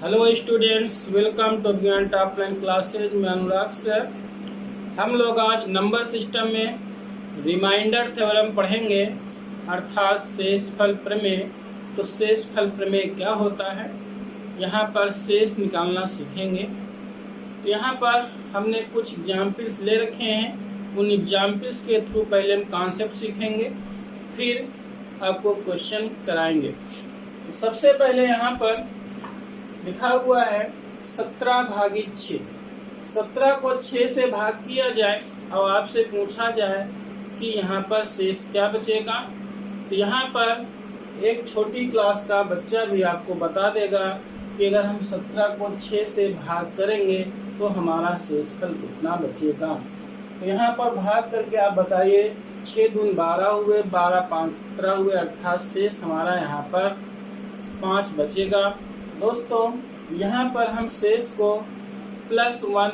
Hello students, welcome to ज्ञान offline classes में अनुराग sir. हम लोग आज नंबर सिस्टम में रिमाइंडर थ्योरम पढ़ेंगे, अर्थात शेषफल प्रमेय। तो शेषफल प्रमेय क्या होता है, यहाँ पर शेष निकालना सीखेंगे। तो यहाँ पर हमने कुछ एग्जाम्पल्स ले रखे हैं, उन एग्जाम्पल्स के थ्रू पहले हम कॉन्सेप्ट सीखेंगे, फिर आपको क्वेश्चन कराएंगे। तो सबसे पहले यहाँ पर लिखा हुआ है 17/6। 17 को 6 से भाग किया जाए और आपसे पूछा जाए कि यहाँ पर शेष क्या बचेगा। तो यहाँ पर एक छोटी क्लास का बच्चा भी आपको बता देगा कि अगर हम 17 को 6 से भाग करेंगे तो हमारा शेषफल कितना बचेगा। तो यहाँ पर भाग करके आप बताइए, 6 दूनी 12 हुए, 12 5 17 हुए, अर्थात शेष हमारा यहाँ पर 5 बचेगा। दोस्तों यहाँ पर हम शेष को +1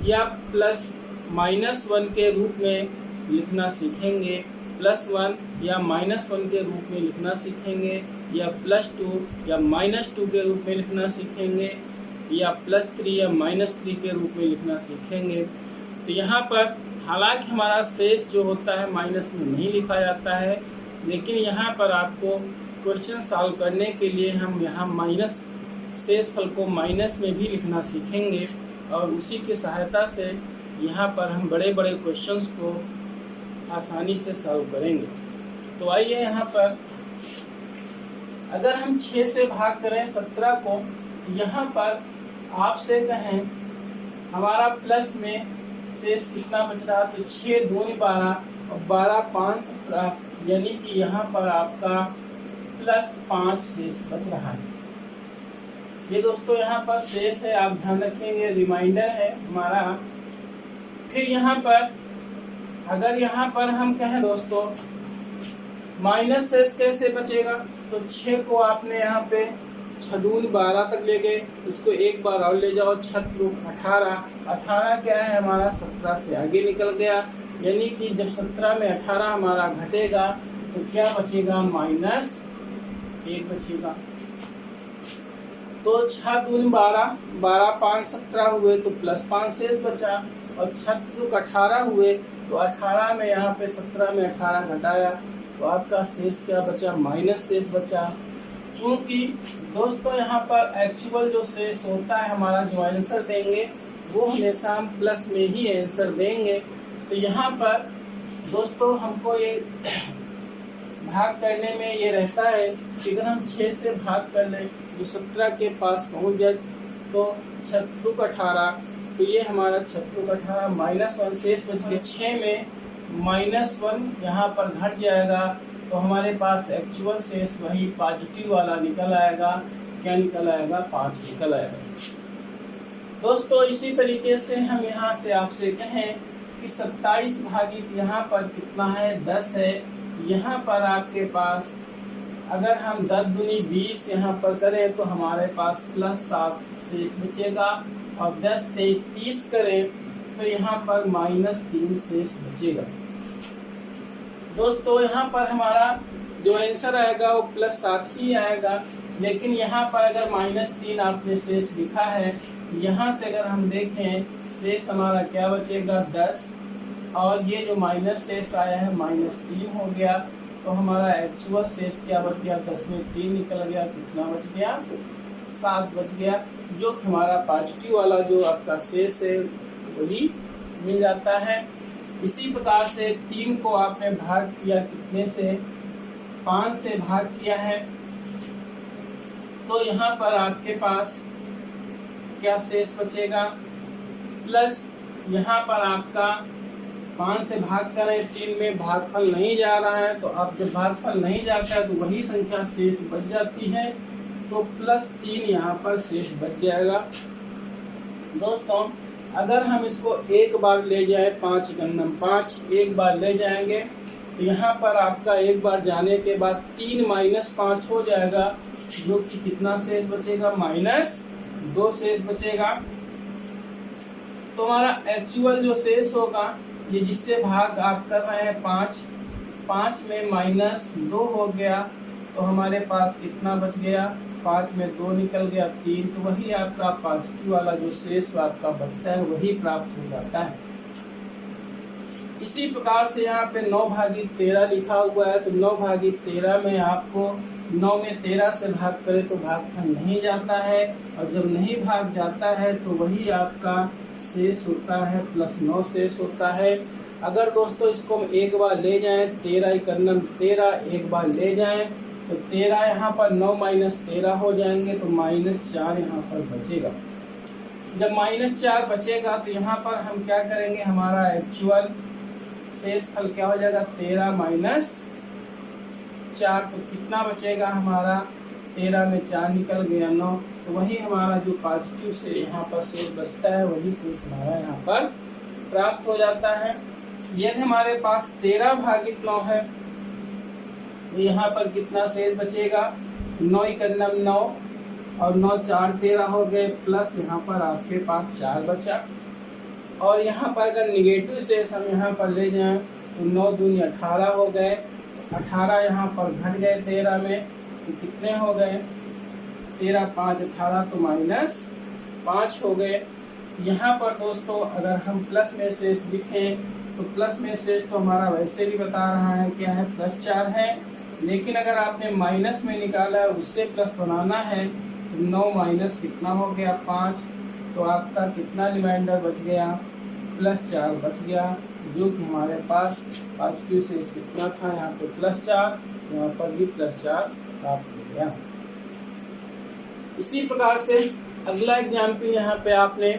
या +-1 के रूप में लिखना सीखेंगे, +1 या -1 के रूप में लिखना सीखेंगे, या +2 या -2 के रूप में लिखना सीखेंगे, या +3 या -3 के रूप में लिखना सीखेंगे। तो यहाँ पर हालांकि हमारा शेष जो होता है माइनस में नहीं लिखा जाता है, लेकिन यहाँ पर आपको क्वेश्चन सॉल्व करने के लिए हम यहाँ माइनस शेषफल को माइनस में भी लिखना सीखेंगे, और उसी की सहायता से यहाँ पर हम बड़े बड़े क्वेश्चंस को आसानी से सॉल्व करेंगे। तो आइए यहाँ पर अगर हम 6 से भाग करें 17 को, यहाँ पर आपसे कहें हमारा प्लस में शेष कितना बच रहा, तो 6 दूनी 12 और 12 5 17, यानी कि यहाँ पर आपका +5 शेष बच रहा है। ये दोस्तों यहाँ पर शेष है, आप ध्यान रखेंगे, रिमाइंडर है हमारा। फिर यहाँ पर अगर यहाँ पर हम कहें दोस्तों माइनस शेष कैसे बचेगा, तो 6 को आपने यहाँ पे 6 दूनी 12 तक ले गए, इसको एक बार और ले जाओ, 6 18, 18 क्या है हमारा 17 से आगे निकल गया, यानी कि जब 17 में 18 हमारा घटेगा तो क्या बचेगा, -1 बचेगा। तो 6 दूनी 12, 12 5 17 हुए तो +5 शेष बचा, और 6 18 हुए तो 18 में यहाँ पे 17 में 18 घटाया तो आपका शेष क्या बचा, माइनस शेष बचा। क्योंकि दोस्तों यहाँ पर एक्चुअल जो शेष होता है हमारा, जो आंसर देंगे वो हमेशा हम प्लस में ही आंसर देंगे। तो यहाँ पर दोस्तों हमको ये भाग करने में ये रहता है कि अगर हम 6 से भाग कर लें जो 17 के पास पहुंच जाए तो 6 18, तो ये हमारा 6 18 -1 शेष बच गया। 6 में -1 यहाँ पर घट जाएगा तो हमारे पास एक्चुअल शेष वही पॉजिटिव वाला निकल आएगा। क्या निकल आएगा, 5 निकल आएगा। दोस्तों इसी तरीके से हम यहाँ से आपसे कहें कि 27 भागित यहाँ पर कितना है, 10 है। यहाँ पर आपके पास अगर हम 10 दूनी 20 यहाँ पर करें तो हमारे पास +7 शेष बचेगा, और 10 से 30 करें तो यहाँ पर -3 शेष बचेगा। दोस्तों यहाँ पर हमारा जो आंसर आएगा वो +7 ही आएगा, लेकिन यहाँ पर अगर -3 आपने शेष लिखा है, यहाँ से अगर हम देखें शेष हमारा क्या बचेगा, 10, और ये जो माइनस शेष आया है -3 हो गया, तो हमारा एक्चुअल शेष क्या बच गया, 10 में 3 निकल गया, कितना बच गया, 7 बच गया, जो हमारा पॉजिटिव वाला जो आपका शेष है वही मिल जाता है। इसी प्रकार से 3 को आपने भाग किया कितने से, 5 से भाग किया है, तो यहाँ पर आपके पास क्या शेष बचेगा, प्लस यहाँ पर आपका 5 से भाग करें, 3 में भागफल नहीं जा रहा है, तो अब जब भागफल नहीं जाता है तो वही संख्या शेष बच जाती है, तो +3 यहाँ पर शेष बच जाएगा। दोस्तों अगर हम इसको एक बार ले जाए, 5 गन्नम 5 एक बार ले जाएंगे तो यहाँ पर आपका एक बार जाने के बाद 3 - 5 हो जाएगा, जो कि कितना शेष बचेगा, -2 शेष बचेगा। तो हमारा एक्चुअल जो शेष होगा, ये जिससे भाग आप कर रहे हैं 5 में -2 हो गया, तो हमारे पास कितना बच गया, 5 में 2 निकल गया 3, तो वही आपका पॉजिटिव वाला जो शेष आपका बचता है वही प्राप्त हो जाता है। इसी प्रकार से यहाँ पे 9/13 लिखा हुआ है, तो 9/13 में आपको 9 में 13 से भाग करें तो भागफल नहीं जाता है, और जब नहीं भाग जाता है तो वही आपका शेष होता है, +9 शेष होता है। अगर दोस्तों इसको हम एक बार ले जाएं, 13 एक बार ले जाएं तो 13 यहाँ पर 9 - 13 हो जाएंगे, तो -4 यहाँ पर बचेगा। जब -4 बचेगा तो यहाँ पर हम क्या करेंगे, हमारा एक्चुअल शेष फल क्या हो जाएगा, 13 - 4, तो कितना बचेगा हमारा, 13 में 4 निकल गया 9, तो वही हमारा जो पॉजिटिव से यहाँ पर शेष बचता है वही शेष हमारा यहाँ पर प्राप्त हो जाता है। यदि हमारे पास 13/9 है तो यहाँ पर कितना शेष बचेगा, 9 × 9 और 9 × 4 13 हो गए, प्लस यहाँ पर आपके पास 4 बचा। और यहाँ पर अगर निगेटिव शेष हम यहाँ पर ले जाएं तो 9 दूनी 18 हो गए, 18 यहाँ पर घट गए 13 में, तो कितने हो गए, 13 × 5 = 18, तो -5 हो गए। यहाँ पर दोस्तों अगर हम प्लस में शेष लिखें तो प्लस में शेष तो हमारा वैसे भी बता रहा है क्या है, +4 है, लेकिन अगर आपने माइनस में निकाला है उससे प्लस बनाना है तो 9 - कितना हो गया 5, तो आपका कितना रिमाइंडर बच गया, +4 बच गया, जो कि हमारे पास पॉजिटिव शेष कितना था, यहाँ पे +4, यहाँ पर भी +4 प्राप्त हो गया। इसी प्रकार से अगला एग्जाम्पल यहाँ पे आपने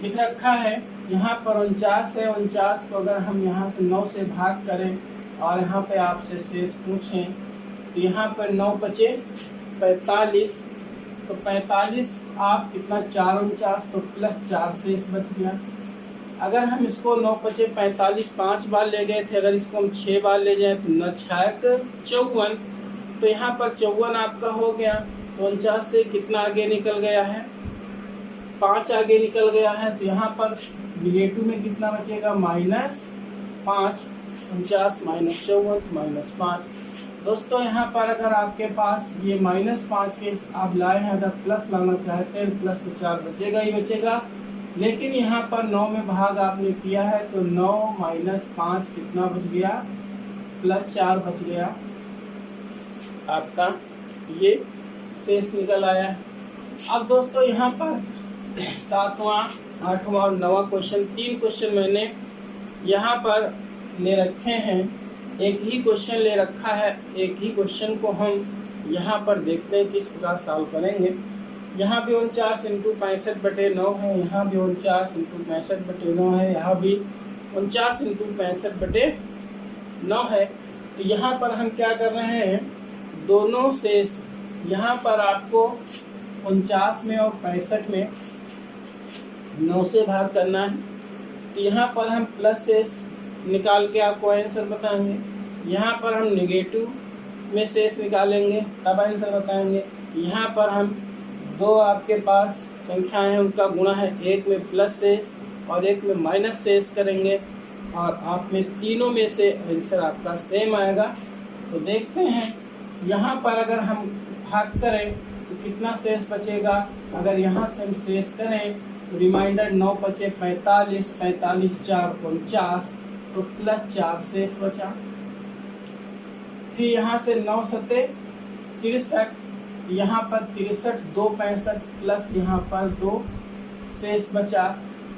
लिख रखा है, यहाँ पर 49 है, 49 को अगर हम यहाँ से 9 से भाग करें और यहाँ पे आपसे शेष पूछें तो यहाँ पर 9 बचे 45, तो 45 आप कितना 4 49, तो +4 शेष बच गया। अगर हम इसको 9 बचे 45 5 बार ले गए थे, अगर इसको हम 6 बार ले जाए तो 9 × 6 = 54, तो यहाँ पर 54 आपका हो गया, तो 49 से कितना आगे निकल गया है, 5 आगे निकल गया है, तो यहाँ पर निगेटिव में कितना बचेगा, -5, 49 - 54 -5। दोस्तों यहाँ पर अगर आपके पास ये -5 के आप लाए हैं, अगर प्लस लाना चाहते हैं प्लस तो 4 बचेगा ही बचेगा, लेकिन यहाँ पर 9 में भाग आपने किया है तो 9 - 5 कितना बच गया, +4 बच गया, आपका ये शेष निकल आया। अब दोस्तों यहाँ पर 7वां 8वां और 9वां क्वेश्चन, 3 क्वेश्चन मैंने यहाँ पर ले रखे हैं, एक ही क्वेश्चन ले रखा है, एक ही क्वेश्चन को हम यहाँ पर देखते हैं किस प्रकार सॉल्व करेंगे। यहाँ भी 49 × 65/9 है, यहाँ भी 49 × 65/9 है, यहाँ भी 49 × 65/9 है। तो यहाँ पर हम क्या कर रहे हैं, दोनों शेष यहाँ पर आपको 49 में और 65 में 9 से भाग करना है, तो यहाँ पर हम प्लस शेष निकाल के आपको आंसर बताएंगे, यहाँ पर हम निगेटिव में शेष निकालेंगे तब आंसर बताएंगे। यहाँ पर हम 2 आपके पास संख्याएं हैं उनका गुणा है, एक में प्लस शेष और एक में माइनस शेष करेंगे, और आप में तीनों में से आंसर आपका सेम आएगा। तो देखते हैं यहाँ पर अगर हम भाग करें तो कितना शेष बचेगा, अगर यहाँ से हम शेष करें तो रिमाइंडर 9 बचे 45, 45 × 4 = 49, तो +4 शेष बचा। फिर यहाँ से 9 × 7 = 63, यहाँ पर 63 2 65 प्लस यहाँ पर 2 शेष बचा।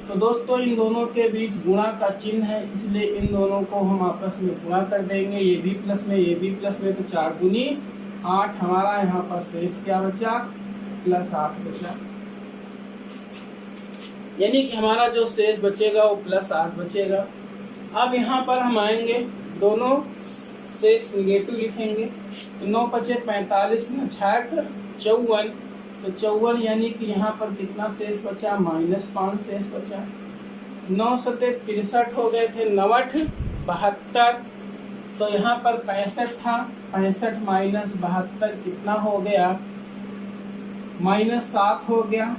तो दोस्तों इन दोनों के बीच गुणा का चिन्ह है, इसलिए इन दोनों को हम आपस में गुणा कर देंगे, ये भी प्लस में ये भी प्लस में, तो 4 दूनी 8, हमारा यहाँ पर शेष क्या बचा, +8 बचा, यानी कि हमारा जो शेष बचेगा वो +8 बचेगा। अब यहाँ पर हम आएंगे, दोनों शेष निगेटिव लिखेंगे, तो 9 बचे 45, 9 × 6 = 54, तो 54 यानी कि यहाँ पर कितना शेष बचा, -5 शेष बचा। 9 × 7 = 63 हो गए थे, 9 × 8 = 72, तो यहाँ पर 65 था, 65 - 72 कितना हो गया, -7 हो गया।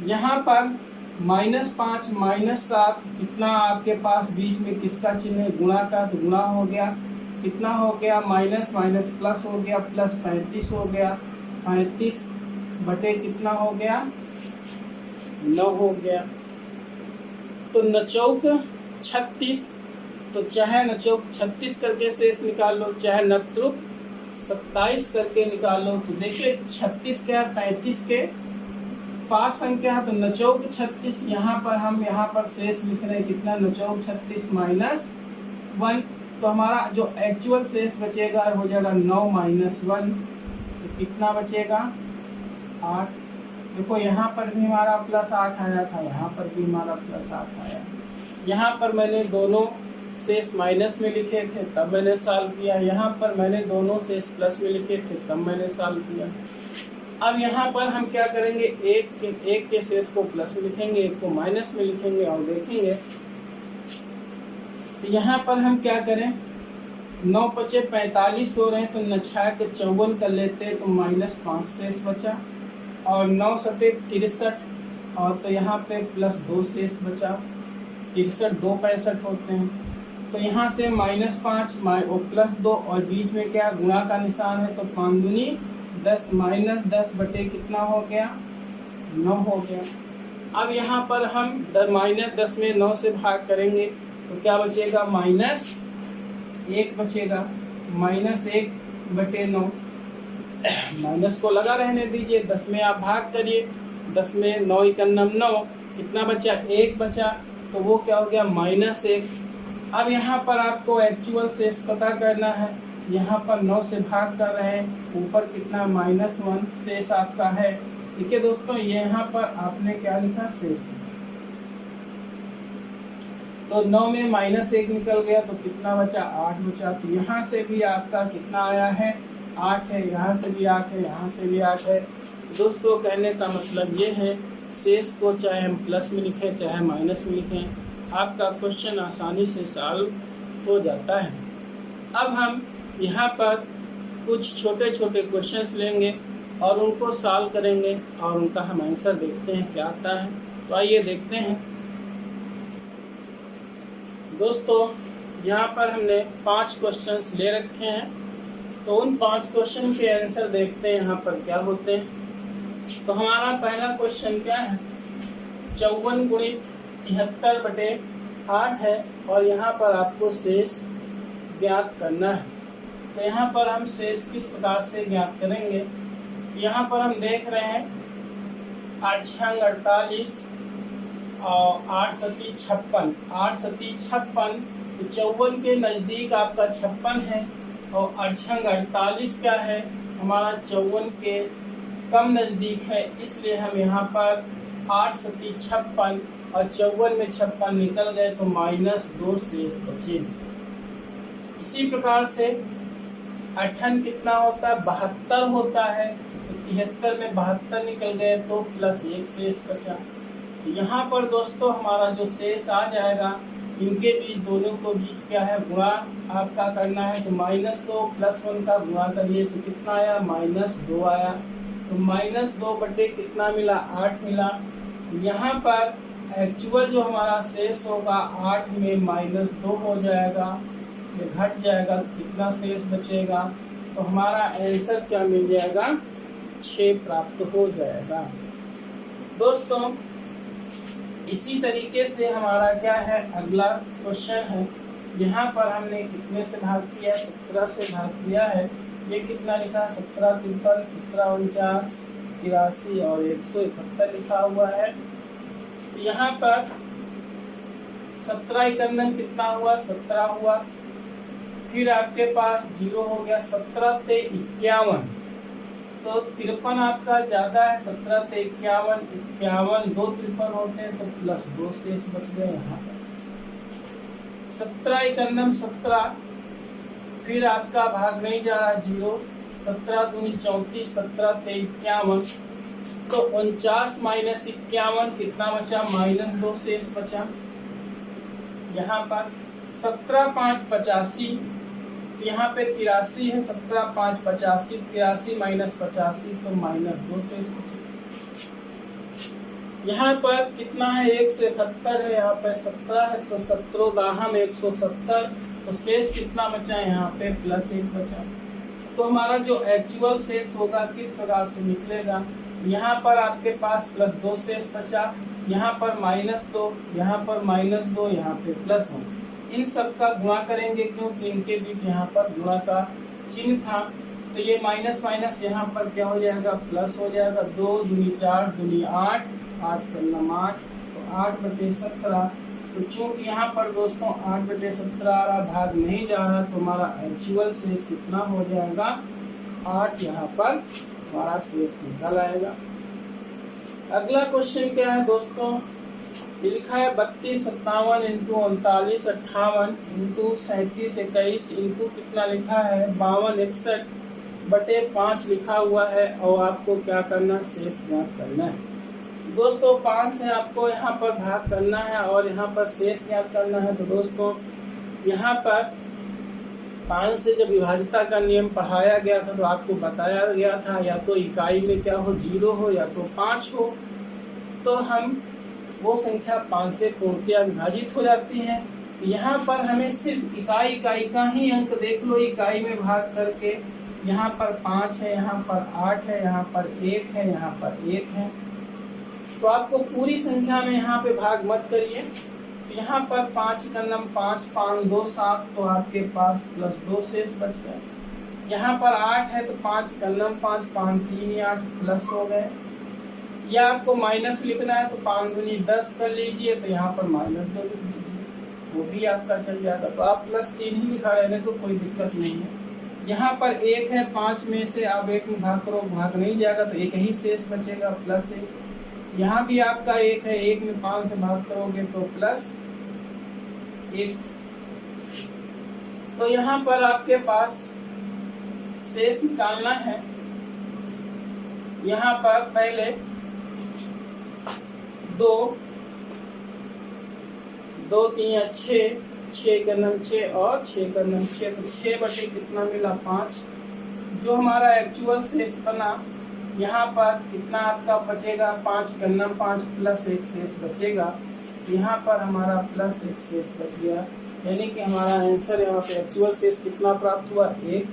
यहाँ पर -5 - 7 कितना आपके पास बीच में किसका चिन्ह है, गुणा का, तो गुणा हो गया, कितना हो गया, माइनस माइनस प्लस हो गया, प्लस 35 हो गया, 35 बटे कितना हो गया, 9 हो गया। तो नचौक 36, तो चाहे नचौक 36 करके शेष निकाल लो, चाहे नतरुक 27 करके निकाल लो। तो देखिए 36 क्या है, 35 के पास संख्या है, तो नचौक 36, यहाँ पर हम यहाँ पर शेष लिख रहे हैं कितना, नचौक 36 माइनस 1। तो हमारा जो एक्चुअल शेष बचेगा हो जाएगा 9 माइनस 1, तो कितना बचेगा 8। देखो यहाँ पर भी हमारा प्लस 8 आया था, यहाँ पर भी हमारा प्लस 8 आया। यहाँ पर मैंने दोनों शेष माइनस में लिखे थे तब मैंने सॉल्व किया, यहाँ पर मैंने दोनों शेष प्लस में लिखे थे तब मैंने सॉल्व किया। अब यहाँ पर हम क्या करेंगे, एक के शेष को प्लस में लिखेंगे, एक को माइनस में लिखेंगे और देखेंगे। तो यहाँ पर हम क्या करें, 9 पचे 45 हो रहे हैं, तो 9 के 54 कर लेते हैं, तो -5 शेष बचा, और 9 सते 63, और तो यहाँ पे +2 शेष बचा, 63 2 65 होते हैं। तो यहाँ से -5 और +2 और बीच में क्या गुणा का निशान है, तो 5 दूनी 10, -10 बटे कितना हो गया, 9 हो गया। अब यहाँ पर हम -10 में 9 से भाग करेंगे तो क्या बचेगा, -1 बचेगा, -1 बटे 9। माइनस को लगा रहने दीजिए, 10 में आप भाग करिए, 10 में 9 × 9 कितना बचा, 1 बचा, तो वो क्या हो गया, -1। अब यहाँ पर आपको एक्चुअल शेष पता करना है, यहाँ पर 9 से भाग कर रहे हैं, ऊपर कितना -1 शेष आपका है। ठीक है दोस्तों, यहाँ पर आपने क्या लिखा, शेष। तो 9 में -1 निकल गया, तो कितना बचा, 8 बचा। तो यहाँ से भी आपका कितना आया है, 8 है, यहाँ से भी 8 है, यहाँ से भी 8 है। दोस्तों कहने का मतलब ये है, शेष को चाहे हम प्लस में लिखें चाहे माइनस में लिखें, आपका क्वेश्चन आसानी से सॉल्व हो जाता है। अब हम यहाँ पर कुछ छोटे छोटे क्वेश्चंस लेंगे और उनको सॉल्व करेंगे और उनका हम आंसर देखते हैं क्या आता है। तो आइए देखते हैं दोस्तों। यहाँ पर हमने 5 क्वेश्चंस ले रखे हैं, तो उन 5 क्वेश्चन के आंसर देखते हैं यहाँ पर क्या होते हैं। तो हमारा पहला क्वेश्चन क्या है, 54 × 73 बटे 8 है और यहाँ पर आपको शेष ज्ञात करना है। तो यहाँ पर हम शेष किस प्रकार से ज्ञात करेंगे, यहाँ पर हम देख रहे हैं 8 × 48 और 8 × 56, 8 × 56, तो 54 के नज़दीक आपका 56 है और 8 × 48 क्या है, हमारा 54 के कम नज़दीक है, इसलिए हम यहाँ पर 8 × 56 और 54 में 56 निकल गए तो -2 शेष बचे। इसी प्रकार से 8 कितना होता है, 72 होता है, तो 73 में 72 निकल गए तो +1 शेष बचा। तो यहाँ पर दोस्तों हमारा जो शेष आ जाएगा, इनके बीच दोनों को बीच क्या है, गुणा आपका करना है। तो -2 + 1 का गुणा करिए तो कितना आया, -2 आया। तो -2 बटे कितना मिला, 8 मिला। यहाँ पर एक्चुअल जो हमारा शेष होगा 8 में -2 हो जाएगा, ये घट जाएगा, कितना शेष बचेगा, तो हमारा आंसर क्या मिल जाएगा, 6 प्राप्त हो जाएगा। दोस्तों इसी तरीके से हमारा क्या है, अगला क्वेश्चन है, यहाँ पर हमने कितने से भाग किया, 17 से भाग किया है। ये कितना लिखा, 17 × 53, 17 × 49, 83 और 171 लिखा हुआ है। तो यहाँ पर 17 × कितना हुआ, 17 हुआ, फिर आपके पास 0 हो गया, 17 से 51, तो 53 आपका ज़्यादा है, 17 से 51, 51 2 53 होते हैं तो +2 शेष बच गए यहाँ पर। 17 × 17, फिर आपका भाग नहीं जा रहा, 0, 17 दूनी 34, 17 से 51, तो 49 - 51 कितना बचा, -2 शेष बचा। यहाँ पर 17 × 5 = 85, यहाँ पे 83 है, 17 × 5 = 85, 83 - 85 तो -2 शेष बचा। यहाँ पर कितना है, 171 है, यहाँ पर 17 है, तो 17 दाहम 170 तो शेष कितना बचा है यहाँ पे +1 बचा। तो हमारा जो एक्चुअल शेष होगा किस प्रकार से निकलेगा, यहाँ पर आपके पास +2 शेष बचा, यहाँ पर -2, यहाँ पर -2, यहाँ पे +1। इन सब का गुणा करेंगे क्योंकि इनके बीच यहाँ पर गुणा का चिन्ह था, तो ये माइनस माइनस यहाँ पर क्या हो जाएगा प्लस हो जाएगा। 2 दूनी 4 दूनी 8, 8 कलम 8, तो 8/17। तो चूंकि यहाँ पर दोस्तों 8/17 आ रहा, भाग नहीं जा रहा, तो हमारा एक्चुअल शेष कितना हो जाएगा 8, यहाँ पर हमारा शेष निकल आएगा। अगला क्वेश्चन क्या है दोस्तों, लिखा है 32 57 इंटू 39 58 इंटू 37 21 इंटू कितना लिखा है 52 61/5 लिखा हुआ है, और आपको क्या करना, शेष ज्ञात करना है। दोस्तों 5 से आपको यहाँ पर भाग करना है और यहाँ पर शेष ज्ञात करना है। तो दोस्तों यहाँ पर 5 से जब विभाज्यता का नियम पढ़ाया गया था तो आपको बताया गया था या तो इकाई में क्या हो 0 हो या तो 5 हो, तो हम वो संख्या 5 से पूर्णतया विभाजित हो जाती है। तो यहाँ पर हमें सिर्फ इकाई का ही अंक देख लो, इकाई में भाग करके। यहाँ पर 5 है, यहाँ पर 8 है, यहाँ पर 1 है, यहाँ पर 1 है। तो आपको पूरी संख्या में यहाँ पे भाग मत करिए। तो यहाँ पर 5 का नम 5 5 2 7, तो आपके पास +2 शेष बच गए। यहाँ पर 8 है तो 5 का नम 5 5 3 8 प्लस हो गए। या आपको माइनस लिखना है तो 5 दूनी 10 कर लीजिए, तो यहाँ पर -2 लिख लीजिए, वो भी आपका चल जाएगा। तो आप +3 ही लिखा रहने तो कोई दिक्कत नहीं है। यहाँ पर 1 है, 5 में से आप 1 में भाग करो, भाग नहीं जाएगा तो एक ही शेष बचेगा +1। यहाँ भी आपका 1 है, 1 में 5 से भाग करोगे तो +1। तो यहाँ पर आपके पास शेष निकालना है। यहाँ पर पहले 2 2 3 6, 6 का नम 6 और 6 का नम 6, तो 6 बटे कितना मिला 5। जो हमारा एक्चुअल शेष बना, यहाँ पर कितना आपका बचेगा 5 का नम 5 +1 शेष बचेगा। यहाँ पर हमारा +1 शेष बच गया, यानी कि हमारा आंसर यहाँ पे एक्चुअल शेष कितना प्राप्त हुआ 1,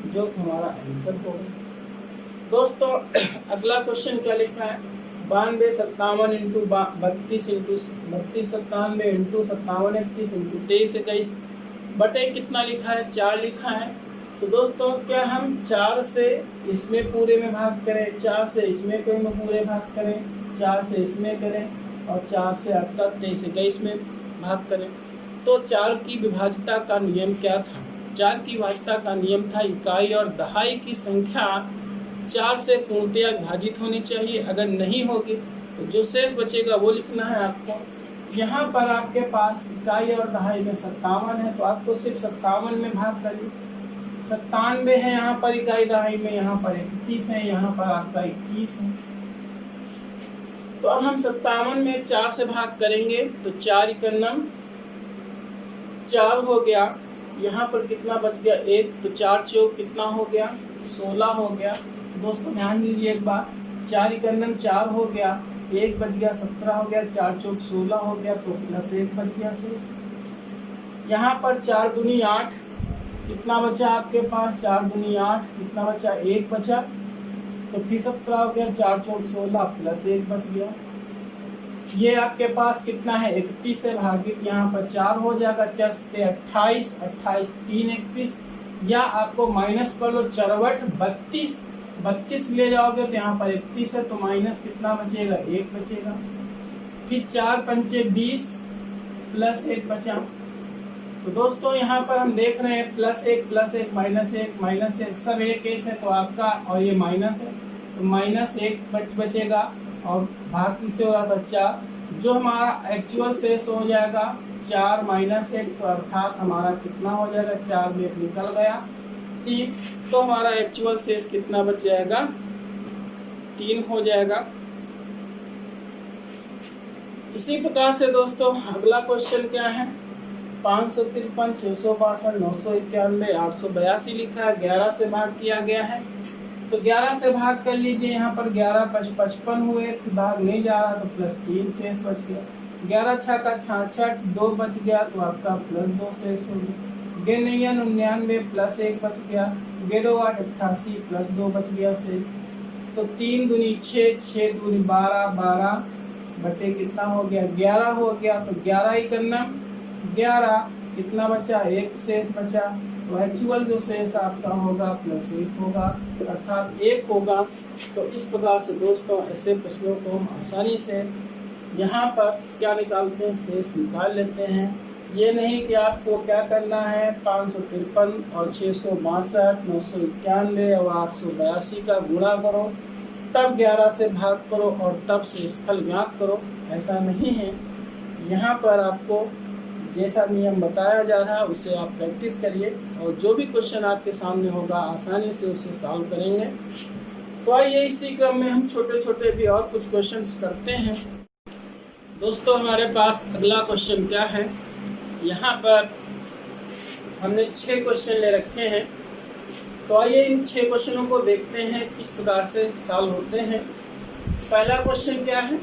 जो कि हमारा आंसर होगा। दोस्तों अगला क्वेश्चन क्या लिखा है 92 57 इंटू 32 इंटू 32 97 इंटू 57 31 इंटू 23 21 बटे कितना लिखा है 4 लिखा है। तो दोस्तों क्या हम 4 से इसमें पूरे में भाग करें, 4 से इसमें कोई में पूरे भाग करें, 4 से इसमें करें और 4 से आपका 23 21 में भाग करें। तो 4 की विभाज्यता का नियम क्या था, 4 की विभाज्यता का नियम था इकाई और दहाई की संख्या 4 से पूर्णतया विभाजित होनी चाहिए। अगर नहीं होगी तो जो शेष बचेगा वो लिखना है आपको। यहाँ पर आपके पास इकाई और दहाई में 57 है, तो आपको सिर्फ 57 में भाग करिए। 97 है यहाँ पर इकाई दहाई में, यहाँ पर 31 है, यहाँ पर आपका 21 है। तो अब हम 57 में 4 से भाग करेंगे तो 4 का नम 4 हो गया। यहाँ पर कितना बच गया 1, तो 4 चौक कितना हो गया 16 हो गया। दोस्तों ध्यान दीजिए एक बार, 4 का नम 4 हो गया, 1 बच गया 17 हो गया, 4 चौक 16 हो गया, तो +1 बच गया शेष। यहाँ पर 4 दूनी 8, कितना बचा आपके पास 4 दूनी 8, कितना बचा 1 बचा, तो फिर 17 हो गया, 4 चौक 16 +1 बच गया। ये आपके पास कितना है 31 से भागित यहाँ पर 4 हो जाएगा, 4 से 28, 28 3 31, या आपको माइनस कर लो 4 32 ले जाओगे तो यहाँ पर 31 है, तो माइनस कितना बचेगा 1 बचेगा। फिर 4 पंचे 20 +1 बचा। तो दोस्तों यहाँ पर हम देख रहे हैं +1 +1 -1 सब 1 1 है, तो आपका और ये माइनस है तो -1 बचेगा और भाग किससे हो रहा था 4, जो हमारा एक्चुअल शेष हो जाएगा 4 -1, तो अर्थात हमारा कितना हो जाएगा 4 में निकल गया 3, तो हमारा एक्चुअल शेष कितना बच जाएगा 3 हो जाएगा। इसी प्रकार से दोस्तों अगला क्वेश्चन क्या है 553 662 991 882 लिखा है, 11 से भाग किया गया है। तो 11 से भाग कर लीजिए, यहाँ पर 11 55 हुए, भाग नहीं जा रहा तो +3 शेष बच गया। 11 6 का 66, 2 बच गया तो आपका +2 शेष हो गया। 9 99 प्लस 1 बच गया, 11 8 88 प्लस 2 बच गया शेष। तो 3 दूनी 6, 6 दूनी 12, 12 बटे कितना हो गया 11 हो गया। तो 11 ही करना 11 कितना बचा 1 शेष बचा। तो एक्चुअल जो शेष आपका होगा प्लस 1 होगा अर्थात 1 होगा। तो इस प्रकार से दोस्तों ऐसे प्रश्नों को हम आसानी से यहाँ पर क्या निकालते हैं शेष निकाल लेते हैं। ये नहीं कि आपको क्या करना है 553 और 662 991 और 882 का गुणा करो तब 11 से भाग करो और तब शेषफल ज्ञात करो, ऐसा नहीं है। यहाँ पर आपको जैसा नियम बताया जा रहा है उसे आप प्रैक्टिस करिए और जो भी क्वेश्चन आपके सामने होगा आसानी से उसे सॉल्व करेंगे। तो आइए इसी क्रम में हम छोटे छोटे भी और कुछ क्वेश्चंस करते हैं। दोस्तों हमारे पास अगला क्वेश्चन क्या है, यहाँ पर हमने 6 क्वेश्चन ले रखे हैं। तो आइए इन 6 क्वेश्चनों को देखते हैं किस प्रकार से सॉल्व होते हैं। पहला क्वेश्चन क्या है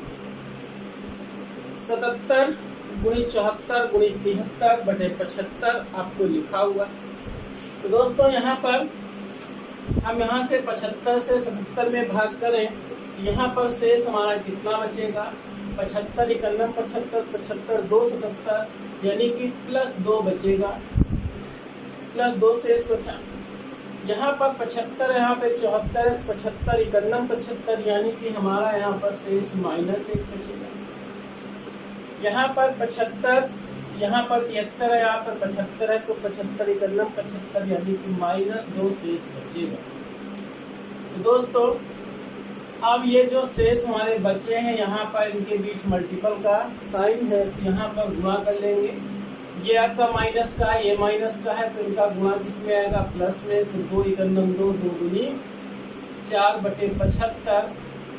77 गुणी 74 गुणी 73 बटे 75 आपको लिखा हुआ। तो दोस्तों यहाँ पर हम यहाँ से 75 से 77 में भाग करें, यहाँ पर शेष हमारा कितना बचेगा 75 51 75 75 2 77 यानी कि प्लस 2 बचेगा, प्लस 2 शेष बचा। यहाँ पर 75 यहाँ पे 74 75 51 75 यानी कि हमारा यहाँ पर शेष -1 बचेगा। यहाँ पर 75 यहाँ पर 73 है, यहाँ पर 75 है तो 75 51 75 यानी कि -2 शेष बचेगा। तो दोस्तों अब ये जो शेष हमारे बचे हैं यहाँ पर इनके बीच मल्टीपल का साइन है तो यहाँ पर गुणा कर लेंगे। ये आपका माइनस का है, ये माइनस का है तो इनका गुणा किस में आएगा प्लस में। तो 2 51 2 2 दूनी 4 बटे 75।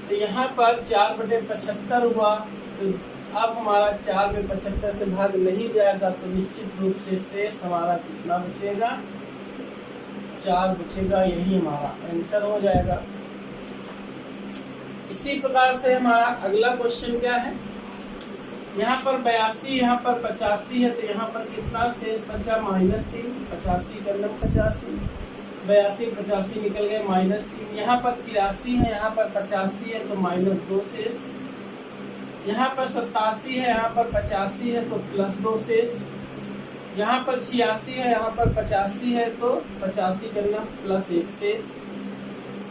तो यहाँ पर 4 बटे 75 हुआ। तो अब हमारा 4 में 75 से भाग नहीं जाएगा तो निश्चित रूप से शेष हमारा कितना बचेगा 4 बचेगा, यही हमारा आंसर हो जाएगा। इसी प्रकार से हमारा अगला क्वेश्चन क्या है, यहाँ पर 82 यहाँ पर 85 है तो यहाँ पर कितना शेष बचा -3 85 करना 85 82 85 निकल गए -3। यहाँ पर 83 है यहाँ पर 85 है तो -2 शेष। यहाँ पर 87 है यहाँ पर 85 है तो +2 शेष। यहाँ पर 86 है यहाँ पर 85 है तो 85 करना +1 शेष।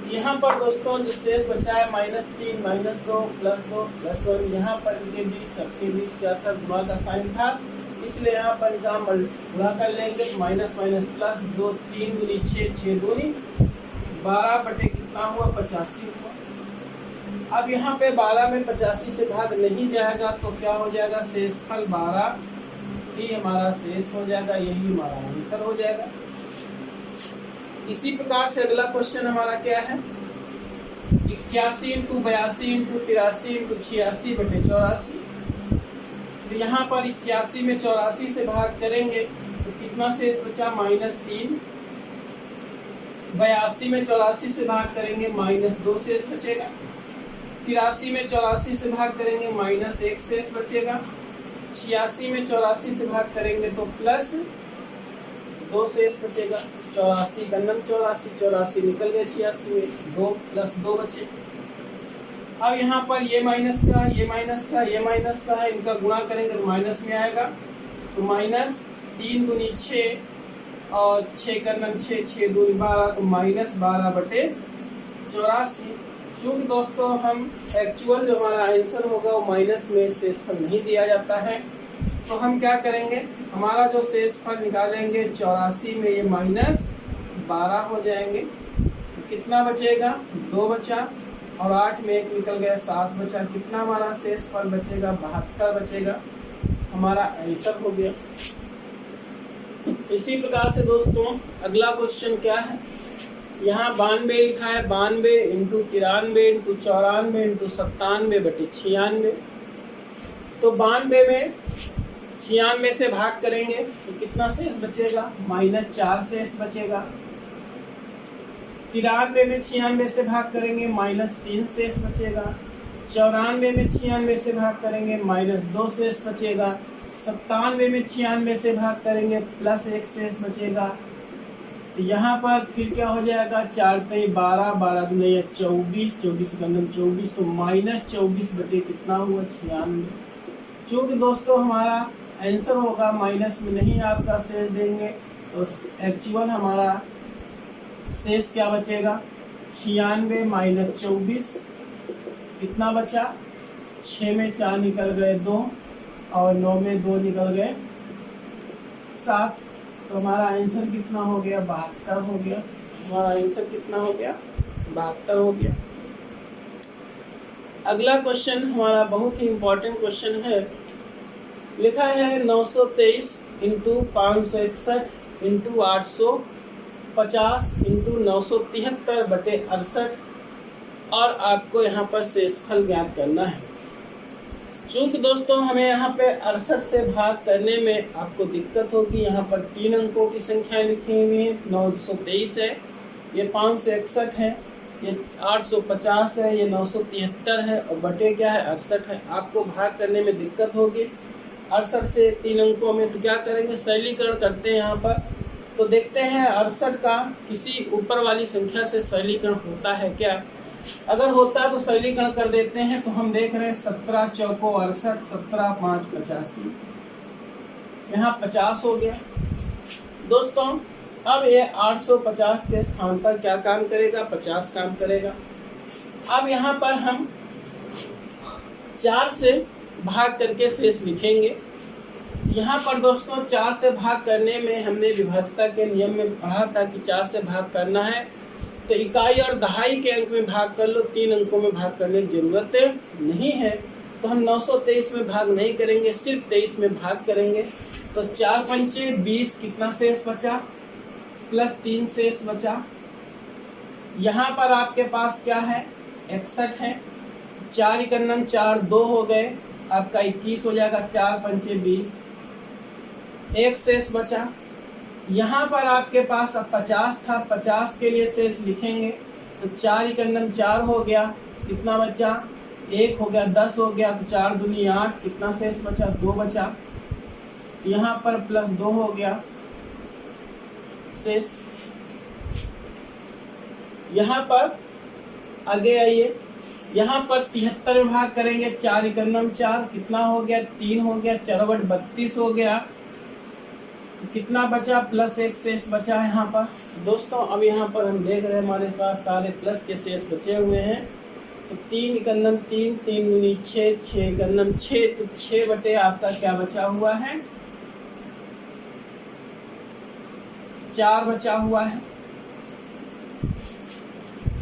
यहाँ पर दोस्तों जो शेष बचा है -3 -2 +2 +1। यहाँ पर इनके बीच सबके बीच क्या था गुणा का साइन था, इसलिए यहाँ पर इनका गुणा कर लेंगे माइनस माइनस प्लस 2 3 दूनी 6 6 दूनी 12 बटे कितना हुआ 85 हुआ। अब यहाँ पे 12 में 85 से भाग नहीं जाएगा तो क्या हो जाएगा शेषफल 12 ही हमारा शेष हो जाएगा, यही हमारा आंसर हो जाएगा। इसी प्रकार से अगला क्वेश्चन हमारा क्या है 81 × 82 × 83 × 86 बटे 84। तो यहाँ पर 81 में 84 से भाग करेंगे तो कितना शेष बचा -3। 82 में 84 से भाग करेंगे -2 शेष बचेगा। 83 में 84 से भाग करेंगे -1 शेष बचेगा। 86 में 84 से भाग करेंगे तो +2 शेष बचेगा। 84 गन्नम 84 84 निकल गए 86 में 2 + 2 बचे। अब यहाँ पर ये माइनस का ये माइनस का ये माइनस का है, इनका गुणा करेंगे तो माइनस में आएगा। तो -3 दूनी 6 और 6 गन्नम 6 6 दूनी 12 तो -12 बटे 84। चूँकि दोस्तों हम एक्चुअल जो हमारा आंसर होगा वो माइनस में शेषफल नहीं दिया जाता है तो हम क्या करेंगे हमारा जो शेषफल निकालेंगे 84 में ये -12 हो जाएंगे तो कितना बचेगा 2 बचा और 8 में 1 निकल गया 7 बचा। कितना हमारा शेषफल बचेगा 72 बचेगा, हमारा आंसर हो गया। इसी प्रकार से दोस्तों अगला क्वेश्चन क्या है, यहाँ 92 लिखा है 92 × 93 × 94 × 97 बटे 96। तो 92 में 96 से भाग करेंगे तो कितना शेष बचेगा -4 शेष बचेगा। 93 में 96 से भाग करेंगे -3 शेष बचेगा। 94 में 96 से भाग करेंगे -2 शेष बचेगा। 97 में 96 से भाग करेंगे प्लस 1 शेष बचेगा। तो यहाँ पर फिर क्या हो जाएगा, 4 पे 12, 12 दूनी 24, 24 गंदम 24, तो -24 बटे कितना हुआ 96। चूँकि दोस्तों हमारा आंसर होगा माइनस में नहीं आपका शेष देंगे, तो एक्चुअल हमारा शेष क्या बचेगा 96 माइनस 24 कितना बचा, 6 में 4 निकल गए 2 और 9 में 2 निकल गए 7। तो हमारा आंसर कितना हो गया 72 हो गया। हमारा आंसर कितना हो गया 72 हो गया। अगला क्वेश्चन हमारा बहुत ही इम्पोर्टेंट क्वेश्चन है। लिखा है 923 इंटू 561 इंटू 850 इंटू 973 बटे 68 और आपको यहाँ पर शेषफल ज्ञात करना है। चूँकि दोस्तों हमें यहाँ पे 68 से भाग करने में आपको दिक्कत होगी। यहाँ पर 3 अंकों की संख्या लिखी हुई है, 923 है, ये 561 है, ये 850 है, ये 973 है और बटे क्या है 68 है। आपको भाग करने में दिक्कत होगी 68 से 3 अंकों में। तो क्या करेंगे, सरलीकरण करते हैं यहाँ पर। तो देखते हैं 68 का किसी ऊपर वाली संख्या से सरलीकरण होता है क्या। अगर होता है तो सरलीकरण कर देते हैं। तो हम देख रहे हैं 17 चौको 68, 17 5 85, यहाँ 50 हो गया दोस्तों। अब ये 850 के स्थान पर क्या काम करेगा 50 काम करेगा। अब यहाँ पर हम 4 से भाग करके शेष लिखेंगे। यहाँ पर दोस्तों 4 से भाग करने में हमने विभाज्यता के नियम में पढ़ा था कि 4 से भाग करना है तो इकाई और दहाई के अंक में भाग कर लो, 3 अंकों में भाग करने की जरूरत नहीं है। तो हम 923 में भाग नहीं करेंगे, सिर्फ 23 में भाग करेंगे। तो 4 पंचे 20 कितना शेष बचा, प्लस 3 शेष बचा। यहाँ पर आपके पास क्या है 61 है, 4 इकन्नम 4 2 हो गए, आपका 21 हो जाएगा। 4 पंचे 20, 1 शेष बचा। यहाँ पर आपके पास अब 50 था, 50 के लिए शेष लिखेंगे। तो 4 इकन्नम 4 हो गया, कितना बचा 1 हो गया, 10 हो गया। तो 4 दूनी 8, कितना शेष बचा 2 बचा। यहाँ पर प्लस 2 हो गया शेष। यहाँ पर आगे आइए, यहाँ पर 73 में भाग करेंगे। 4 इकन्नम 4 कितना हो गया 3 हो गया, 4 32 हो गया। कितना बचा प्लस 1 शेष बचा है यहाँ पर दोस्तों। अब यहाँ पर हम देख रहे हैं हमारे पास सारे प्लस के शेष बचे हुए हैं। तो 3 इकन्नम 3, 3 दूनी 6, 6 इकन्नम 6, तो 6 बटे आपका क्या बचा हुआ है 4 बचा हुआ है।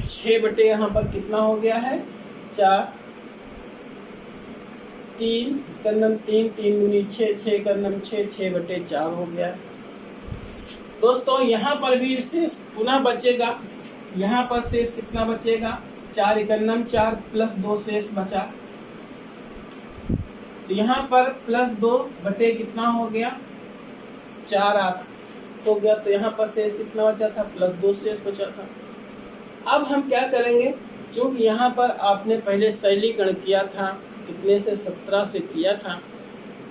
6 बटे यहाँ पर कितना हो गया है 4, 3 इकन्नम 3, 3 दूनी 6, 6 इकन्नम 6, 6 बटे 4 हो गया दोस्तों। यहाँ पर भी शेष पुनः बचेगा। यहाँ पर शेष कितना बचेगा 4 इकन्नम 4 प्लस 2 शेष बचा। तो यहाँ पर प्लस 2 बटे कितना हो गया 4 8 हो गया। तो यहाँ पर शेष कितना बचा था प्लस 2 शेष बचा था। अब हम क्या करेंगे, क्योंकि यहाँ पर आपने पहले सरलीकरण किया था, कितने से 17 से किया था।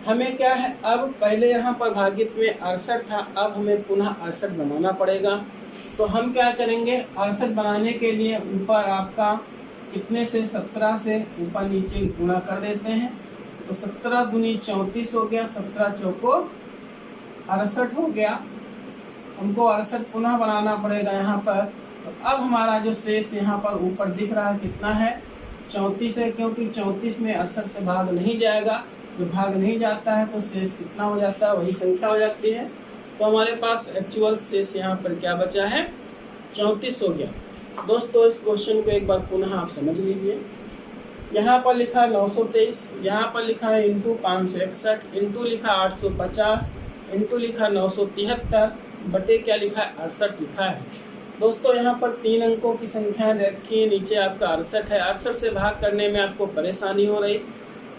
हमें क्या है अब पहले यहाँ पर भागित में 68 था, अब हमें पुनः 68 बनाना पड़ेगा। तो हम क्या करेंगे 68 बनाने के लिए ऊपर आपका कितने से 17 से ऊपर नीचे गुणा कर देते हैं। तो 17 दूनी 34 हो गया, 17 चौको 68 हो गया। हमको 68 पुनः बनाना पड़ेगा यहाँ पर। तो अब हमारा जो शेष यहाँ पर ऊपर दिख रहा है कितना है 34 है, क्योंकि 34 में 68 से भाग नहीं जाएगा। जो भाग नहीं जाता है तो शेष कितना हो जाता है वही संख्या हो जाती है। तो हमारे पास एक्चुअल शेष यहाँ पर क्या बचा है 34 हो गया। दोस्तों इस क्वेश्चन को एक बार पुनः आप समझ लीजिए। यहाँ पर लिखा 923, यहाँ पर लिखा है इंटू 561, इंटू लिखा 850, इंटू लिखा 973, बटे क्या लिखा है 68 लिखा है। दोस्तों यहाँ पर 3 अंकों की संख्या रखी है, नीचे आपका 68 है। 68 से भाग करने में आपको परेशानी हो रही,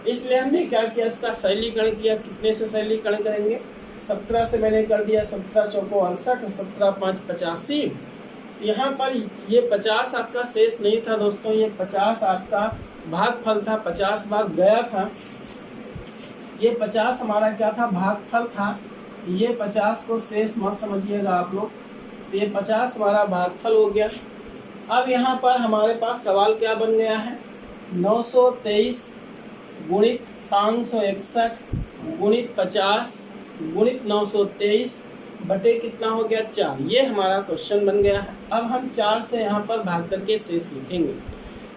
इसलिए हमने क्या किया इसका सरलीकरण किया। कितने से सरलीकरण करेंगे 17 से मैंने कर दिया, 17 चौको 68 और 17 5 85। यहाँ पर ये 50 आपका शेष नहीं था दोस्तों, ये 50 आपका भागफल था, 50 भाग गया था। ये 50 हमारा क्या था, भागफल था। ये 50 को शेष मत समझिएगा आप लोग, तो ये 50 हमारा भागफल हो गया। अब यहाँ पर हमारे पास सवाल क्या बन गया है, 923 गुणित 561 गुणित 50 गुणित 923 बटे कितना हो गया 4। ये हमारा क्वेश्चन बन गया है। अब हम 4 से यहाँ पर भाग करके शेष लिखेंगे।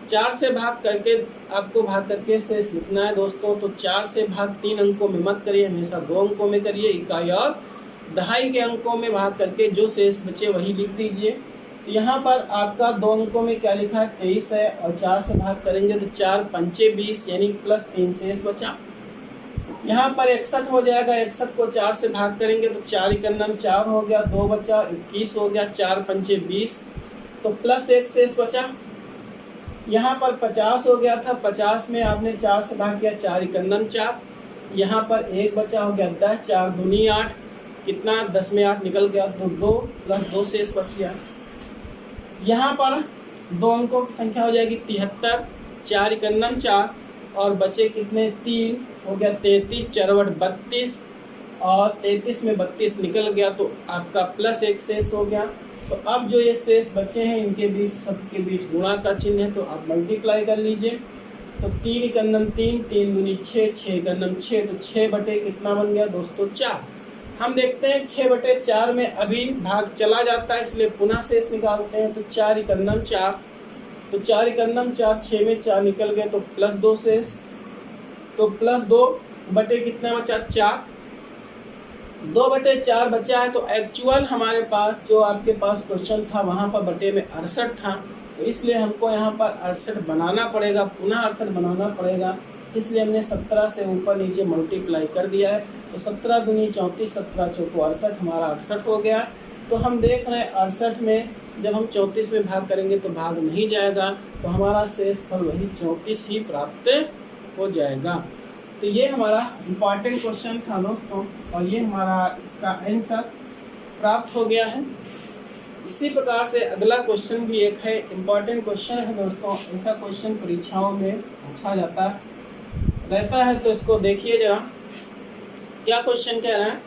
4 से भाग करके आपको भाग करके शेष लिखना है दोस्तों। तो 4 से भाग 3 अंकों में मत करिए, हमेशा 2 अंकों में करिए। इकाई और दहाई के अंकों में भाग करके जो शेष बचे वही लिख दीजिए। तो यहाँ पर आपका 2 अंकों में क्या लिखा है, 23 है, और 4 से भाग करेंगे तो 4 पंचे 20 यानी प्लस 3 शेष बचा। यहाँ पर 61 हो जाएगा, 61 को 4 से भाग करेंगे तो 4 इकन्नम 4 हो गया, 2 बचा, 21 हो गया, 4 पंचे 20 तो प्लस 1 शेष बचा। यहाँ पर 50 हो गया था, 50 में आपने 4 से भाग किया, 4 इकन्नम 4, यहाँ पर 1 बचा हो गया 10, 4 दूनी 8, कितना 10 में 8 निकल गया तो 2 प्लस 2 शेष बच गया। यहाँ पर 2 अंकों की संख्या हो जाएगी 73, 4 इकन्नम 4 और बचे कितने 3 हो गया 33, 4 बट 32 और 33 में 32 निकल गया तो आपका प्लस 1 शेष हो गया। तो अब जो ये शेष बचे हैं इनके बीच सबके बीच गुणा का चिन्ह है तो आप मल्टीप्लाई कर लीजिए। तो 3 इकन्नम 3, 3 दूनी 6, 6 इकन्नम 6 तो 6 बटे कितना बन गया दोस्तों 4। हम देखते हैं 6 बटे 4 में अभी भाग चला जाता है इसलिए पुनः शेष निकालते हैं। तो 4 इकन्नम 4, तो 4 इकन्नम 4, 6 में 4 निकल गए तो प्लस 2 शेष, तो प्लस 2 बटे कितना बचा 4, 2 बटे 4 बचा है। तो एक्चुअल हमारे पास जो आपके पास क्वेश्चन था वहाँ पर बटे में 68 था, तो इसलिए हमको यहाँ पर 68 बनाना पड़ेगा, पुनः 68 बनाना पड़ेगा। इसलिए हमने 17 से ऊपर नीचे मल्टीप्लाई कर दिया है। तो 17 दूनी 34, 17 चौको 68, हमारा 68 हो गया। तो हम देख रहे हैं 68 में जब हम 34 में भाग करेंगे तो भाग नहीं जाएगा, तो हमारा शेष फल वही 34 ही प्राप्त हो जाएगा। तो ये हमारा इम्पॉर्टेंट क्वेश्चन था दोस्तों, और ये हमारा इसका आंसर प्राप्त हो गया है। इसी प्रकार से अगला क्वेश्चन भी एक है, इम्पॉर्टेंट क्वेश्चन है दोस्तों। ऐसा क्वेश्चन परीक्षाओं में पूछा जाता रहता है, तो इसको देखिए जरा क्या क्वेश्चन कह रहा है।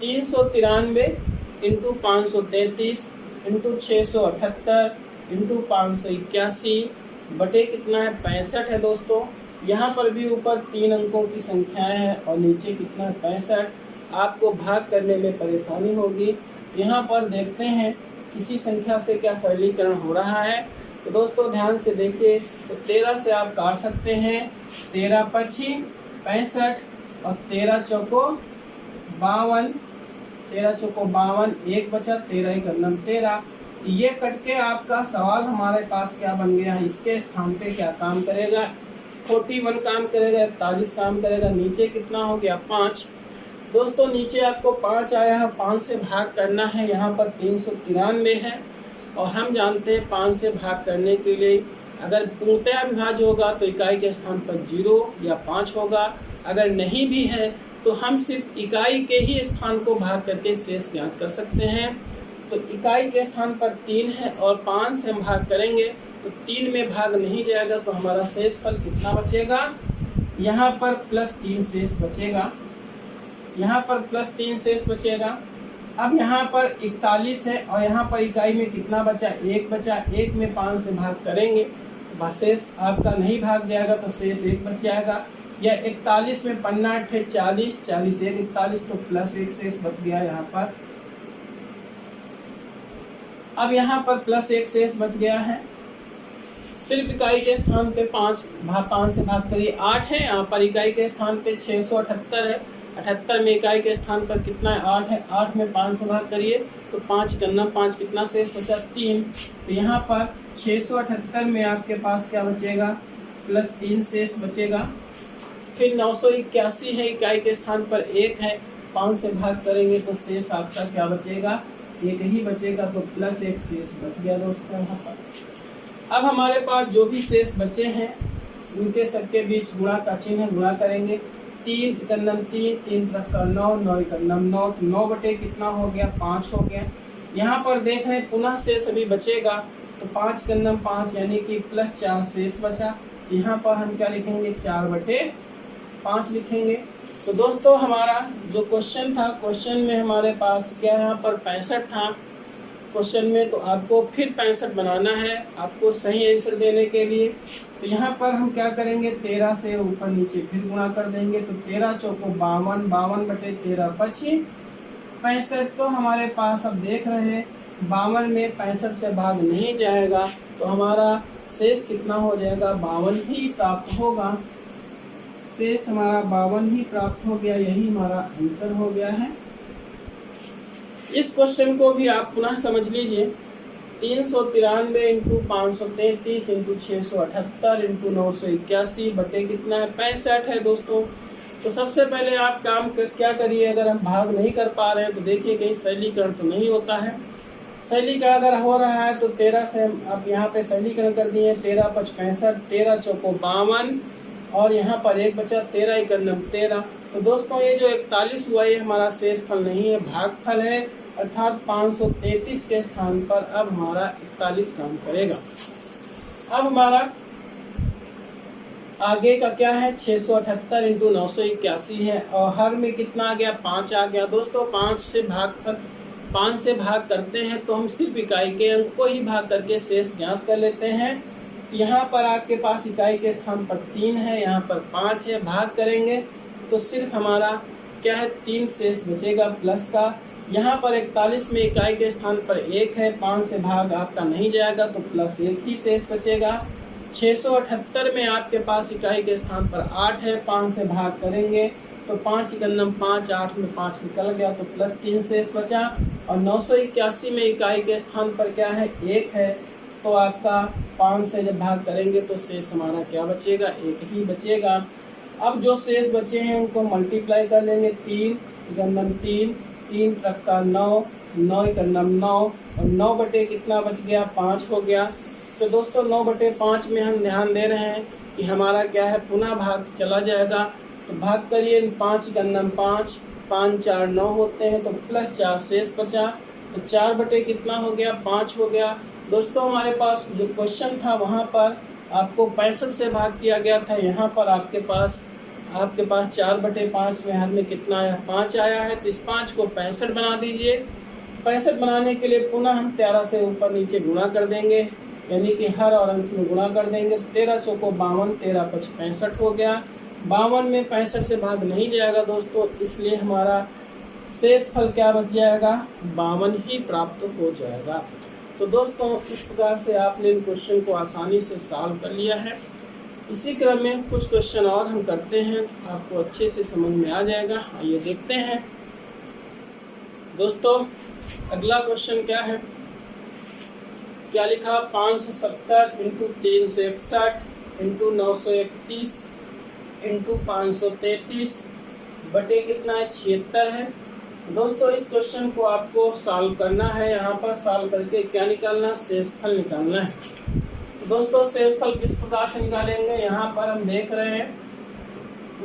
393 इंटू 533 इंटू 678 इंटू 581 बटे कितना है 65 है दोस्तों। यहाँ पर भी ऊपर 3 अंकों की संख्याएं हैं और नीचे कितना है 65। आपको भाग करने में परेशानी होगी। यहाँ पर देखते हैं किसी संख्या से क्या सरलीकरण हो रहा है। तो दोस्तों ध्यान से देखिए, तो 13 से आप काट सकते हैं, 13 पची 65 और 13 चौको 52, 13 चौको 52, 1 बचा, 13 इकन्नम 13। ये कट के आपका सवाल हमारे पास क्या बन गया है, इसके स्थान पे क्या काम करेगा, 41 काम करेगा, 41 काम करेगा। नीचे कितना हो गया 5 दोस्तों, नीचे आपको 5 आया है, 5 से भाग करना है। यहाँ पर 393 है और हम जानते हैं 5 से भाग करने के लिए अगर पूर्णतया विभाज्य होगा तो इकाई के स्थान पर 0 या 5 होगा, अगर नहीं भी है तो हम सिर्फ इकाई के ही स्थान को भाग करके शेष ज्ञात कर सकते हैं। तो इकाई के स्थान पर 3 है और 5 से हम भाग करेंगे तो 3 में भाग नहीं जाएगा, तो हमारा शेष फल कितना बचेगा, यहाँ पर +3 शेष बचेगा, यहाँ पर +3 शेष बचेगा। अब यहाँ पर 41 है और यहाँ पर इकाई में कितना बचा, 1 बचा, 1 में 5 से भाग करेंगे तो शेष आपका नहीं भाग जाएगा, तो शेष 1 बच जाएगा। या 41 में 5 है 40, 40 1 41 तो +1 शेष बच गया यहाँ पर। अब यहाँ पर +1 शेष बच गया है। सिर्फ इकाई के स्थान पे 5 से भाग करिए, 8 है, यहाँ पर इकाई के स्थान पे 678 है, 78 में इकाई के स्थान पर कितना है 8 है, 8 में 5 से भाग करिए तो 5 करना 5 कितना शेष बचा 3। तो यहाँ पर 678 में आपके पास क्या बचेगा, +3 शेष बचेगा। फिर 981 है, इकाई के स्थान पर 1 है, 5 से भाग करेंगे तो शेष आपका क्या बचेगा, 1 ही बचेगा, तो +1 शेष बच गया दोस्तों यहाँ पर। अब हमारे पास जो भी शेष बचे हैं उनके सबके बीच गुणा का चिन्ह है, गुणा करेंगे। 3 इकन्नम 3, 3 × 9, 9 इकन्नम 9, 9 बटे कितना हो गया 5 हो गया। यहाँ पर देख रहे हैं पुनः शेष अभी बचेगा, तो 5 इकन्नम 5 यानी कि +4 शेष बचा। यहाँ पर हम क्या लिखेंगे, 4 बटे 5 लिखेंगे। तो दोस्तों हमारा जो क्वेश्चन था, क्वेश्चन में हमारे पास क्या यहाँ पर 65 था क्वेश्चन में, तो आपको फिर 65 बनाना है आपको सही आंसर देने के लिए। तो यहाँ पर हम क्या करेंगे, 13 से ऊपर नीचे फिर गुणा कर देंगे। तो 13 चौको 52, 52 बटे 13 25, 65। तो हमारे पास अब देख रहे हैं 52 में 65 से भाग नहीं जाएगा, तो हमारा शेष कितना हो जाएगा, 52 ही प्राप्त होगा। शेष हमारा 52 ही प्राप्त हो गया, यही हमारा आंसर हो गया है। इस क्वेश्चन को भी आप पुनः समझ लीजिए। 393 इंटू 533 इंटू 678 इंटू 981 बटे कितना है, 65 है दोस्तों। तो सबसे पहले आप काम क्या करिए, अगर हम भाग नहीं कर पा रहे हैं तो देखिए कहीं सरलीकरण तो नहीं होता है। सरलीकरण अगर हो रहा है तो 13 से आप यहाँ पे सरलीकरण कर दिए, 13 5 65, 13 चौको 52 और यहाँ पर एक बचा 13 1 13। तो दोस्तों ये जो 41 हुआ ये हमारा शेष फल नहीं है, भागफल है, अर्थात 533 के स्थान पर अब हमारा 41 काम करेगा। अब हमारा आगे का क्या है, 678 इंटू 981 है और हर में कितना आ गया, 5 आ गया। दोस्तों 5 से भाग करते हैं तो हम सिर्फ इकाई के अंक को ही भाग करके शेष ज्ञात कर लेते हैं। यहाँ पर आपके पास इकाई के स्थान पर 3 है, यहाँ पर 5 है, भाग करेंगे तो सिर्फ हमारा क्या है, 3 शेष बचेगा प्लस का। यहाँ पर 41 में इकाई के स्थान पर 1 है, 5 से भाग आपका नहीं जाएगा तो प्लस 1 ही शेष बचेगा। 678 में आपके पास इकाई के स्थान पर 8 है, 5 से भाग करेंगे तो 5 1 5, 8 में 5 निकल गया तो प्लस 3 शेष बचा। और 981 में इकाई के स्थान पर क्या है, 1 है, तो आपका 5 से जब भाग करेंगे तो शेष हमारा क्या बचेगा, 1 ही बचेगा। अब जो शेष बचे हैं उनको मल्टीप्लाई कर लेंगे, 3 गन्नम 3, 3 तक का 9, 9 गन्नम 9 और 9 बटे कितना बच गया, 5 हो गया। तो दोस्तों 9 बटे 5 में हम ध्यान दे रहे हैं कि हमारा क्या है, पुनः भाग चला जाएगा। तो भाग करिए, 5 गन्नम 5, 5 4 9 होते हैं तो प्लस 4 शेष बचा, तो 4 बटे कितना हो गया, 5 हो गया। दोस्तों हमारे पास जो क्वेश्चन था वहाँ पर आपको 65 से भाग किया गया था, यहाँ पर आपके पास 4 बटे 5 में हर में कितना आया, 5 आया है। तो इस 5 को 65 बना दीजिए। 65 बनाने के लिए पुनः हम 13 से ऊपर नीचे गुणा कर देंगे, यानी कि हर और अंश में गुणा कर देंगे। 13 चौको 52, 13 5 65 हो गया। 52 में 65 से भाग नहीं जाएगा दोस्तों, इसलिए हमारा शेष फल क्या बच जाएगा, 52 ही प्राप्त हो जाएगा। तो दोस्तों इस प्रकार से आपने इन क्वेश्चन को आसानी से सॉल्व कर लिया है। इसी क्रम में कुछ क्वेश्चन और हम करते हैं, आपको अच्छे से समझ में आ जाएगा। आइए देखते हैं दोस्तों। अगला क्वेश्चन क्या है, क्या लिखा, 570 इंटू 361 इंटू 931 इंटू 533 बटे कितना है, 76 है। दोस्तों इस क्वेश्चन को आपको सॉल्व करना है, यहाँ पर सॉल्व करके क्या निकालना, शेषफल निकालना है। तो दोस्तों शेषफल किस प्रकार से निकालेंगे, यहाँ पर हम देख रहे हैं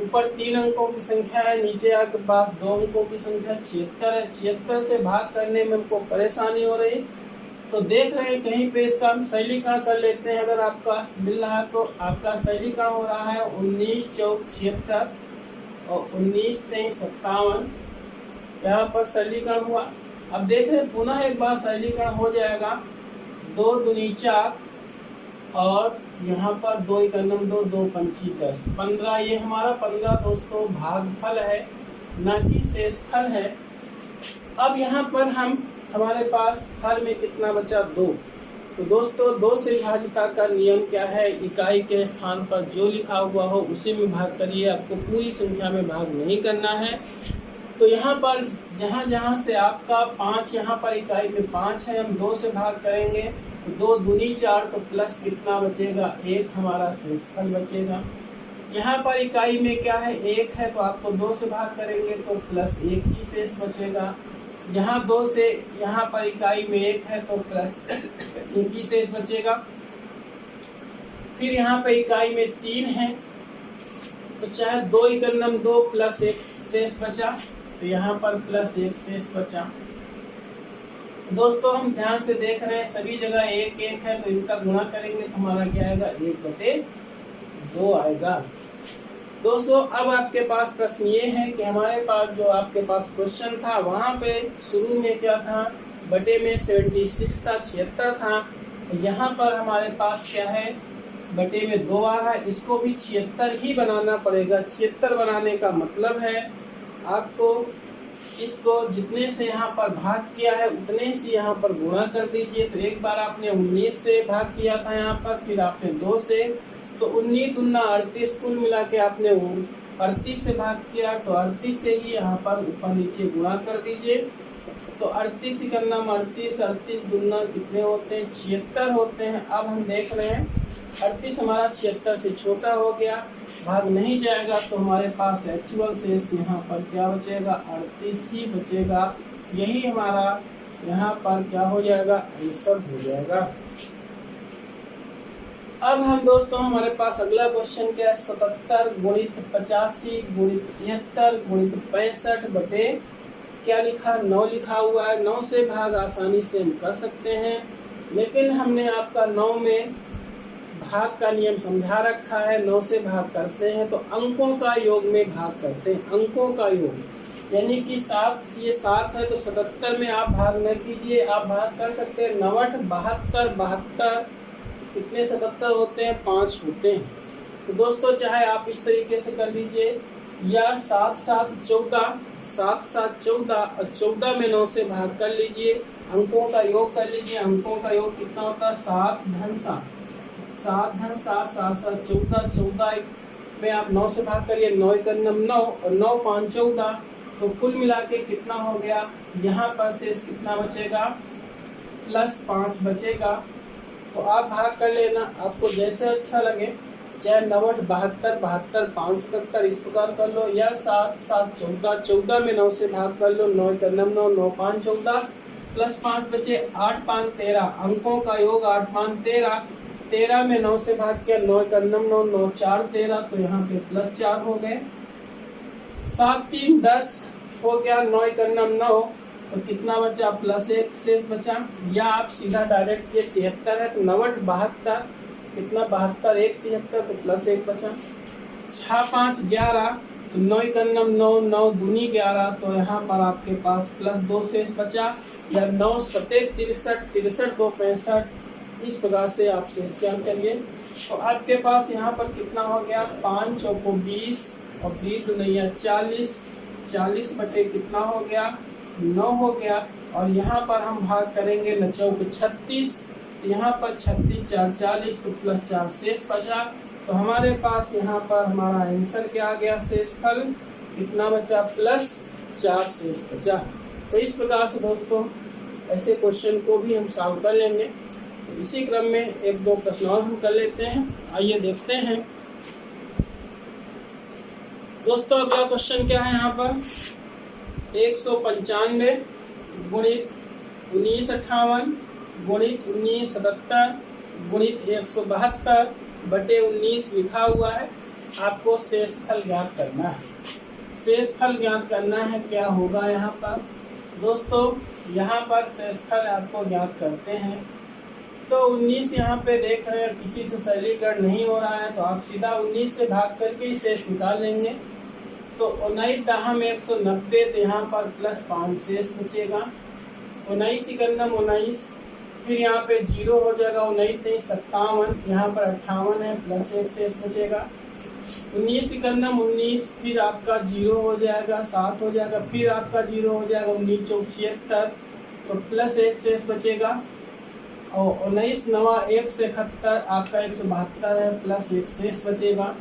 ऊपर 3 अंकों की संख्या है, नीचे आपके पास 2 अंकों की संख्या 76 है। 76 से भाग करने में हमको परेशानी हो रही, तो देख रहे हैं कहीं पे इसका हम सरलीकरण कर लेते हैं। अगर आपका मिल रहा है तो आपका सरलीकरण हो रहा है 19 चौक 76 और 19 23 57, यहाँ पर सरलीकरण हुआ। अब देख रहे हैं पुनः एक बार सरलीकरण हो जाएगा, 2 दूनी 4 और यहाँ पर 2 1 2, 2 5 10, 15। ये हमारा 15 दोस्तों भागफल है, ना कि शेषफल है। अब यहाँ पर हमारे पास हर में कितना बचा, 2। तो दोस्तों 2 से विभाजिता का नियम क्या है, इकाई के स्थान पर जो लिखा हुआ हो उसी में भाग करिए, आपको पूरी संख्या में भाग नहीं करना है। तो यहाँ पर जहाँ जहाँ से आपका 5, यहाँ पर इकाई में 5 है, हम 2 से भाग करेंगे तो 2 दूनी 4, तो प्लस कितना बचेगा, 1 हमारा शेषफल बचेगा। यहाँ पर इकाई में क्या है, 1 है, तो आपको 2 से भाग करेंगे तो प्लस 1 ही शेष बचेगा। यहाँ 2 से यहाँ पर इकाई में 1 है तो प्लस 1 ही शेष बचेगा। फिर यहाँ पे इकाई में 3 है तो चाहे 2 1 2 प्लस 1 शेष बचा, तो यहाँ पर प्लस 1 शेष बचा। दोस्तों हम ध्यान से देख रहे हैं सभी जगह 1 1 है, तो इनका गुणा करेंगे तो हमारा क्या आएगा, 1/2 आएगा। दोस्तों अब आपके पास प्रश्न ये है कि हमारे पास जो आपके पास क्वेश्चन था वहाँ पे शुरू में क्या था, बटे में 76 था, 76 था। यहाँ पर हमारे पास क्या है, बटे में 2 आ रहा है, इसको भी 76 ही बनाना पड़ेगा। 76 बनाने का मतलब है आपको इसको जितने से यहाँ पर भाग किया है उतने से यहाँ पर गुणा कर दीजिए। तो एक बार आपने 19 से भाग किया था यहाँ पर, फिर आपने 2 से, तो 19 दूना 38, कुल मिला के आपने 38 से भाग किया, तो 38 से ही यहाँ पर ऊपर नीचे गुणा कर दीजिए। तो 38 का नाम 38, 38 दूना कितने होते हैं, 76 होते हैं। अब हम देख रहे हैं 38 हमारा 76 से छोटा हो गया, भाग नहीं जाएगा, तो हमारे पास एक्चुअल शेष यहाँ पर क्या बचेगा, 38 ही बचेगा। यही हमारा यहाँ पर क्या हो जाएगा, आंसर हो जाएगा। अब हम दोस्तों हमारे पास अगला क्वेश्चन क्या है, 77 गुणित 85 गुणित 73 गुणित 65 बटे क्या लिखा, 9 लिखा हुआ है। 9 से भाग आसानी से हम कर सकते हैं, लेकिन हमने आपका 9 में भाग का नियम समझा रखा है। 9 से भाग करते हैं तो अंकों का योग में भाग करते हैं, अंकों का योग, यानी कि 7, ये 7 है तो 77 में आप भाग न कीजिए, आप भाग कर सकते हैं 9, 72, 72 कितने 77 होते हैं, 5 होते हैं। तो दोस्तों चाहे आप इस तरीके से कर लीजिए, या 7, 7, 14, 7, 7, 14 और 14 में 9 से भाग कर लीजिए, अंकों का योग कर लीजिए। अंकों का योग कितना होता है, 7 धन 7, 7 धन 7, 7, 7, 14, 14 में आप 9 से भाग करिए, 9 का 9 और 9, 5, 14, तो कुल मिला के कितना हो गया, यहाँ पर शेष कितना बचेगा, +5 बचेगा। तो आप भाग कर लेना, आपको जैसे अच्छा लगे, चाहे 9, 72, 72, 5, 77 इस प्रकार कर लो, या 7, 7, 14, 14 में 9 से भाग कर लो, 9 का 9, 9, 5, 14 +5 बचे, 8, 5, 13, अंकों का योग 8, 5, 13, 13 में 9 से भाग किया, 9 का 9, 9, 9, 4, 13, तो यहाँ पे +4 हो गए, 7, 3, 10 हो गया, 9 का 9, 9, तो कितना बचा, +1 शेष बचा। या आप सीधा डायरेक्ट ये 73 है तो 9, 72 कितना, 72, 1, 73, तो +1 बचा। 6, 5, 11, तो 9 का 9, 9, 9 दूनी 11, तो यहाँ पर आपके पास +2 शेष बचा। या 9, 7, 63, 63, 2, 65, इस प्रकार से आप शेष ज्ञान करिए। तो आपके पास यहाँ पर कितना हो गया, 5 चौको 20 और 20 दूनिया 40, 40 बटे कितना हो गया, 9 हो गया। और यहाँ पर हम भाग करेंगे 9 चौक 36, तो यहाँ पर 36, 4, 40, तो +4 शेष बचा। तो हमारे पास यहाँ पर हमारा आंसर क्या आ गया, शेषफल कितना बचा, +4 शेष बचा। तो इस प्रकार से दोस्तों ऐसे क्वेश्चन को भी हम सॉल्व कर लेंगे। तो इसी क्रम में 1-2 प्रश्न और हम कर लेते हैं, आइए देखते हैं। दोस्तों अगला क्वेश्चन क्या है, यहाँ पर 195 गुणित 1958 गुणित 1977 गुणित 172 बटे 19 लिखा हुआ है। आपको शेषफल ज्ञात करना है। शेषफल ज्ञात करना है, क्या होगा यहाँ पर दोस्तों, यहाँ पर शेषफल आपको ज्ञात करते हैं। तो 19 यहाँ पे देख रहे हैं किसी से सरलीकरण नहीं हो रहा है, तो आप सीधा 19 से भाग करके ही शेष निकाल लेंगे। तो 19 दाह में 190, तो यहाँ पर +5 शेष बचेगा। 19 इकन्नम 19, फिर यहाँ पे 0 हो जाएगा, 19 नहीं 57, यहाँ पर 58 है, +1 शेष बचेगा। 19 इकन्नम 19, फिर आपका 0 हो जाएगा, 7 हो जाएगा, फिर आपका 0 हो जाएगा, 19 चौक 76, तो +1 शेष बचेगा। और 19 नवा 171, आपका 172 है, +1 शेष बचेगा।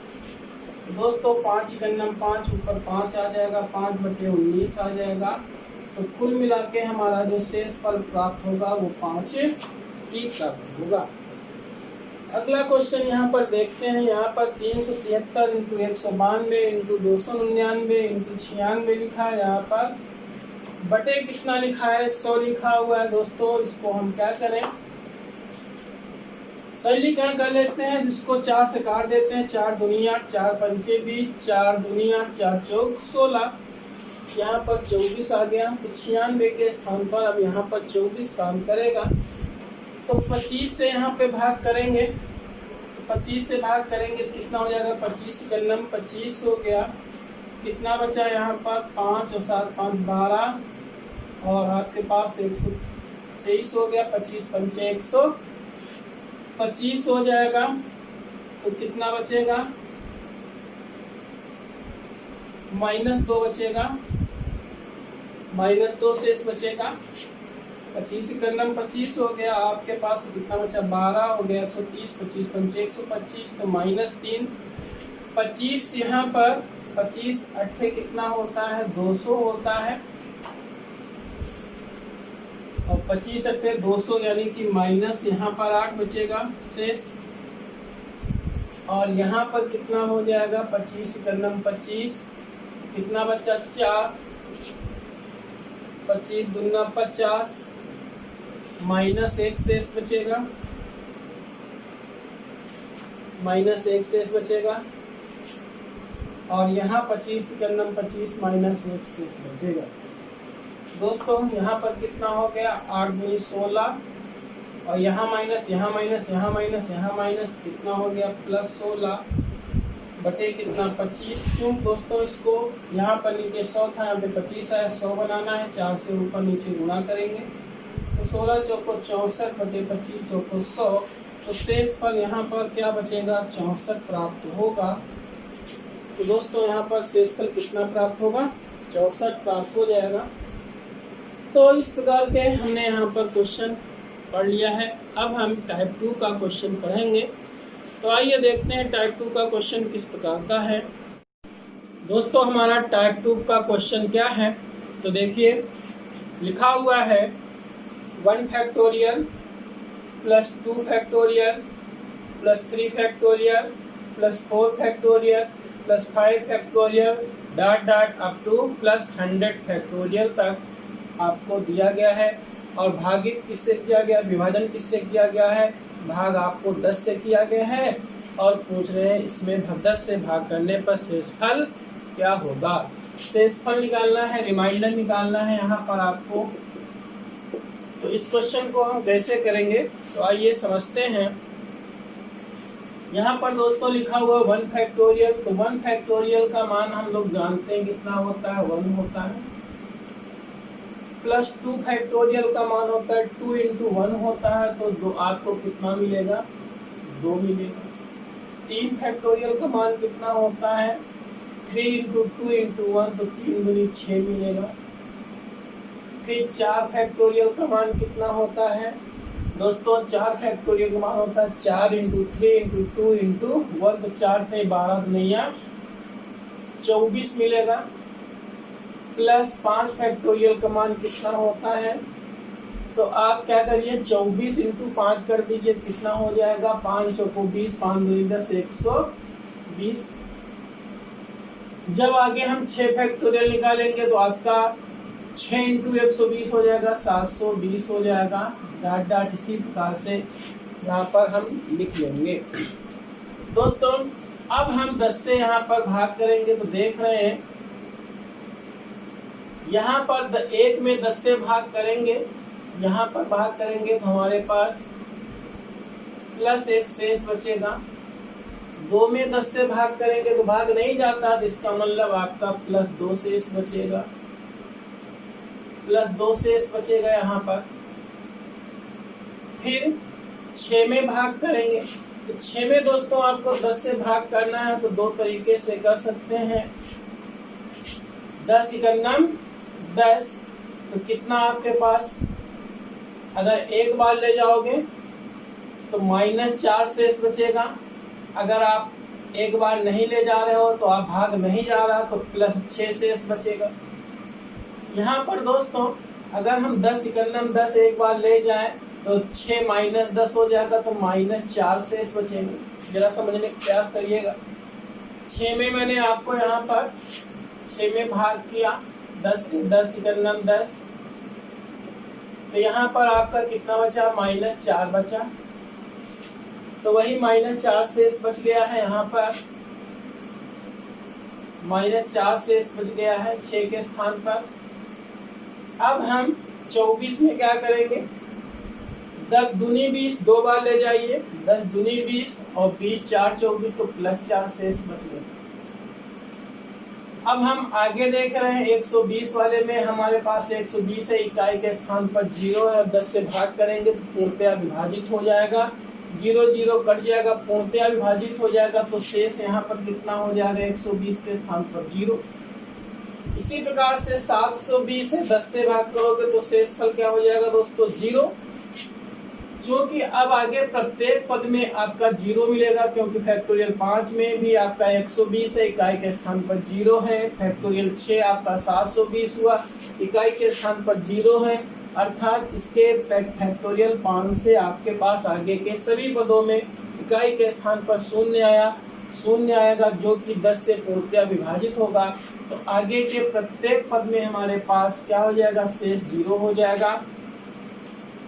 दोस्तों 5 इकन्नम 5, ऊपर 5 आ जाएगा, 5 बटे 19 आ जाएगा। तो कुल मिला के हमारा जो शेषफल प्राप्त होगा वो 5 ही प्राप्त होगा। अगला क्वेश्चन यहाँ पर देखते हैं। यहाँ पर 373 × 192 × 299 × 96 लिखा है। यहाँ पर बटे कितना लिखा है, 100 लिखा हुआ है। दोस्तों इसको हम क्या करें, सरलीकरण कर लेते हैं, जिसको 4 से काट देते हैं। 4 दूनी 8, 4 पंचे 20, 4 दूनी 8, 4 चौक 16, यहाँ पर 24 आ गया। तो 96 के स्थान पर अब यहाँ पर 24 काम करेगा। तो 25 से यहाँ पे भाग करेंगे, तो 25 से भाग करेंगे कितना हो जाएगा, 25 कन्नम 25 हो गया। कितना बचा यहाँ पर 5 और 7 5 12 और आपके पास 123 हो गया। 25 पंचे 125 हो जाएगा। तो कितना बचेगा, -2 बचेगा, -2 शेष बचेगा। 25 कन्नम 25 हो गया। आपके पास कितना बचा, 12 हो गया। 130 25 पंचे 125 तो -3। 25 यहाँ पर 25 अट्ठे कितना होता है, 200 होता है। और 25 अट्ठे 200 यानी कि माइनस यहाँ पर 8 बचेगा शेष। और यहाँ पर कितना हो जाएगा, 25 कन्नम 25 कितना बचा, 4। 25 दूना 50 -1 शेष बचेगा, -1 शेष बचेगा। और यहाँ 25 कन्नम 25 -1 शेष बचेगा। दोस्तों यहाँ पर कितना हो गया, 8 दूनी 16 और यहाँ माइनस यहाँ माइनस यहाँ माइनस यहाँ माइनस कितना हो गया, +16 बटे कितना 25। चूँकि दोस्तों इसको यहाँ पर नीचे 100 था, यहाँ पे 25 है, 100 बनाना है, 4 से ऊपर नीचे गुणा करेंगे तो 16 चौको 64 बटे 25 चौको 100। तो शेष फल यहाँ पर क्या बचेगा, 64 प्राप्त होगा। तो दोस्तों यहाँ पर शेषफल कितना प्राप्त होगा, 64 प्राप्त हो जाएगा। तो इस प्रकार के हमने यहाँ पर क्वेश्चन पढ़ लिया है। अब हम टाइप 2 का क्वेश्चन पढ़ेंगे। तो आइए देखते हैं टाइप 2 का क्वेश्चन किस प्रकार का है। दोस्तों हमारा टाइप 2 का क्वेश्चन क्या है, तो देखिए लिखा हुआ है 1 factorial plus 2 factorial plus 3 factorial plus 4 factorial plus 5 factorial dot dot up two plus 100 factorial तक आपको दिया गया है। और भागित किससे किया गया, विभाजन किससे किया गया है, भाग आपको 10 से किया गया है। और पूछ रहे हैं इसमें 10 से भाग करने पर शेषफल क्या होगा। शेषफल निकालना है, रिमाइंडर निकालना है यहाँ पर आपको। तो इस क्वेश्चन को हम कैसे करेंगे, तो आइए समझते हैं। यहाँ पर दोस्तों लिखा हुआ 1 फैक्टोरियल, तो 1 फैक्टोरियल का मान हम लोग जानते हैं कितना होता है, 1 होता है। प्लस 2 फैक्टोरियल का मान होता है 2 × 1 होता है, तो दो आपको कितना मिलेगा, 2 मिलेगा। 3 फैक्टोरियल का मान कितना होता है, 3 × 2 × 1 तो 3 दूनी 6 मिलेगा। फिर 4 फैक्टोरियल का मान कितना होता है दोस्तों, 4 फैक्टोरियल का मान होता है 4 × 3 × 2 × 1 तो 4 × 12 दुनिया 24 मिलेगा। प्लस 5 फैक्टोरियल का मान कितना होता है, तो आप क्या करिए 24 × 5 कर दीजिए, कितना हो जाएगा 5 चौको 20 5 दूनी 10 120। जब आगे हम 6 फैक्टोरियल निकालेंगे तो आपका 6 × 120 हो जाएगा, 720 हो जाएगा। डॉट डॉट इसी प्रकार से यहाँ पर हम लिख लेंगे। दोस्तों अब हम 10 से यहाँ पर भाग करेंगे तो देख रहे हैं यहाँ पर 1 में 10 से भाग करेंगे, यहाँ पर भाग करेंगे तो हमारे पास +1 शेष बचेगा। 2 में 10 से भाग करेंगे तो भाग नहीं जाता, तो इसका मतलब आपका +2 शेष बचेगा, +2 शेष बचेगा यहाँ पर। फिर 6 में भाग करेंगे तो 6 में दोस्तों आपको 10 से भाग करना है तो 2 तरीके से कर सकते हैं। 10 × 10 तो कितना आपके पास, अगर एक बार ले जाओगे तो -4 शेष बचेगा। अगर आप एक बार नहीं ले जा रहे हो तो आप भाग नहीं जा रहा तो +6 शेष बचेगा। यहाँ पर दोस्तों अगर हम 10 × 10 एक बार ले जाएं तो 6 - 10 हो जाएगा तो -4 शेष बचेंगे। जरा समझने का प्रयास करिएगा। 6 में मैंने आपको यहाँ पर 6 में भाग किया 10 × 10 तो यहाँ पर आपका कितना बचा, -4 बचा, तो वही -4 शेष बच गया है। यहाँ पर -4 शेष बच गया है 6 के स्थान पर। अब हम 24 में क्या करेंगे, 10 दूनी 20 दो बार ले जाइए, 10 दूनी 20 और 20 4 24 तो +4 शेष बच गए। अब हम आगे देख रहे हैं 120 वाले में हमारे पास 120 है, इकाई के स्थान पर 0 है, 10 से भाग करेंगे तो पूर्णतया विभाजित हो जाएगा, 0 0 कट जाएगा, पूर्णतया विभाजित हो जाएगा, तो शेष यहाँ पर कितना हो जाएगा 120 के स्थान पर 0। इसी प्रकार से 720 है, 10 से भाग करोगे तो शेष फल क्या हो जाएगा दोस्तों 0, क्योंकि अब आगे प्रत्येक पद में आपका 0 मिलेगा, क्योंकि फैक्टोरियल 5 में भी आपका 120 है, इकाई के स्थान पर 0 है, फैक्टोरियल 6 आपका 720 हुआ, इकाई के स्थान पर 0 है, अर्थात इसके फैक्टोरियल 5 से आपके पास आगे के सभी पदों में इकाई के स्थान पर शून्य आएगा, जो कि 10 से पूर्णतया विभाजित होगा, तो आगे के प्रत्येक पद में हमारे पास क्या हो जाएगा शेष 0 हो जाएगा।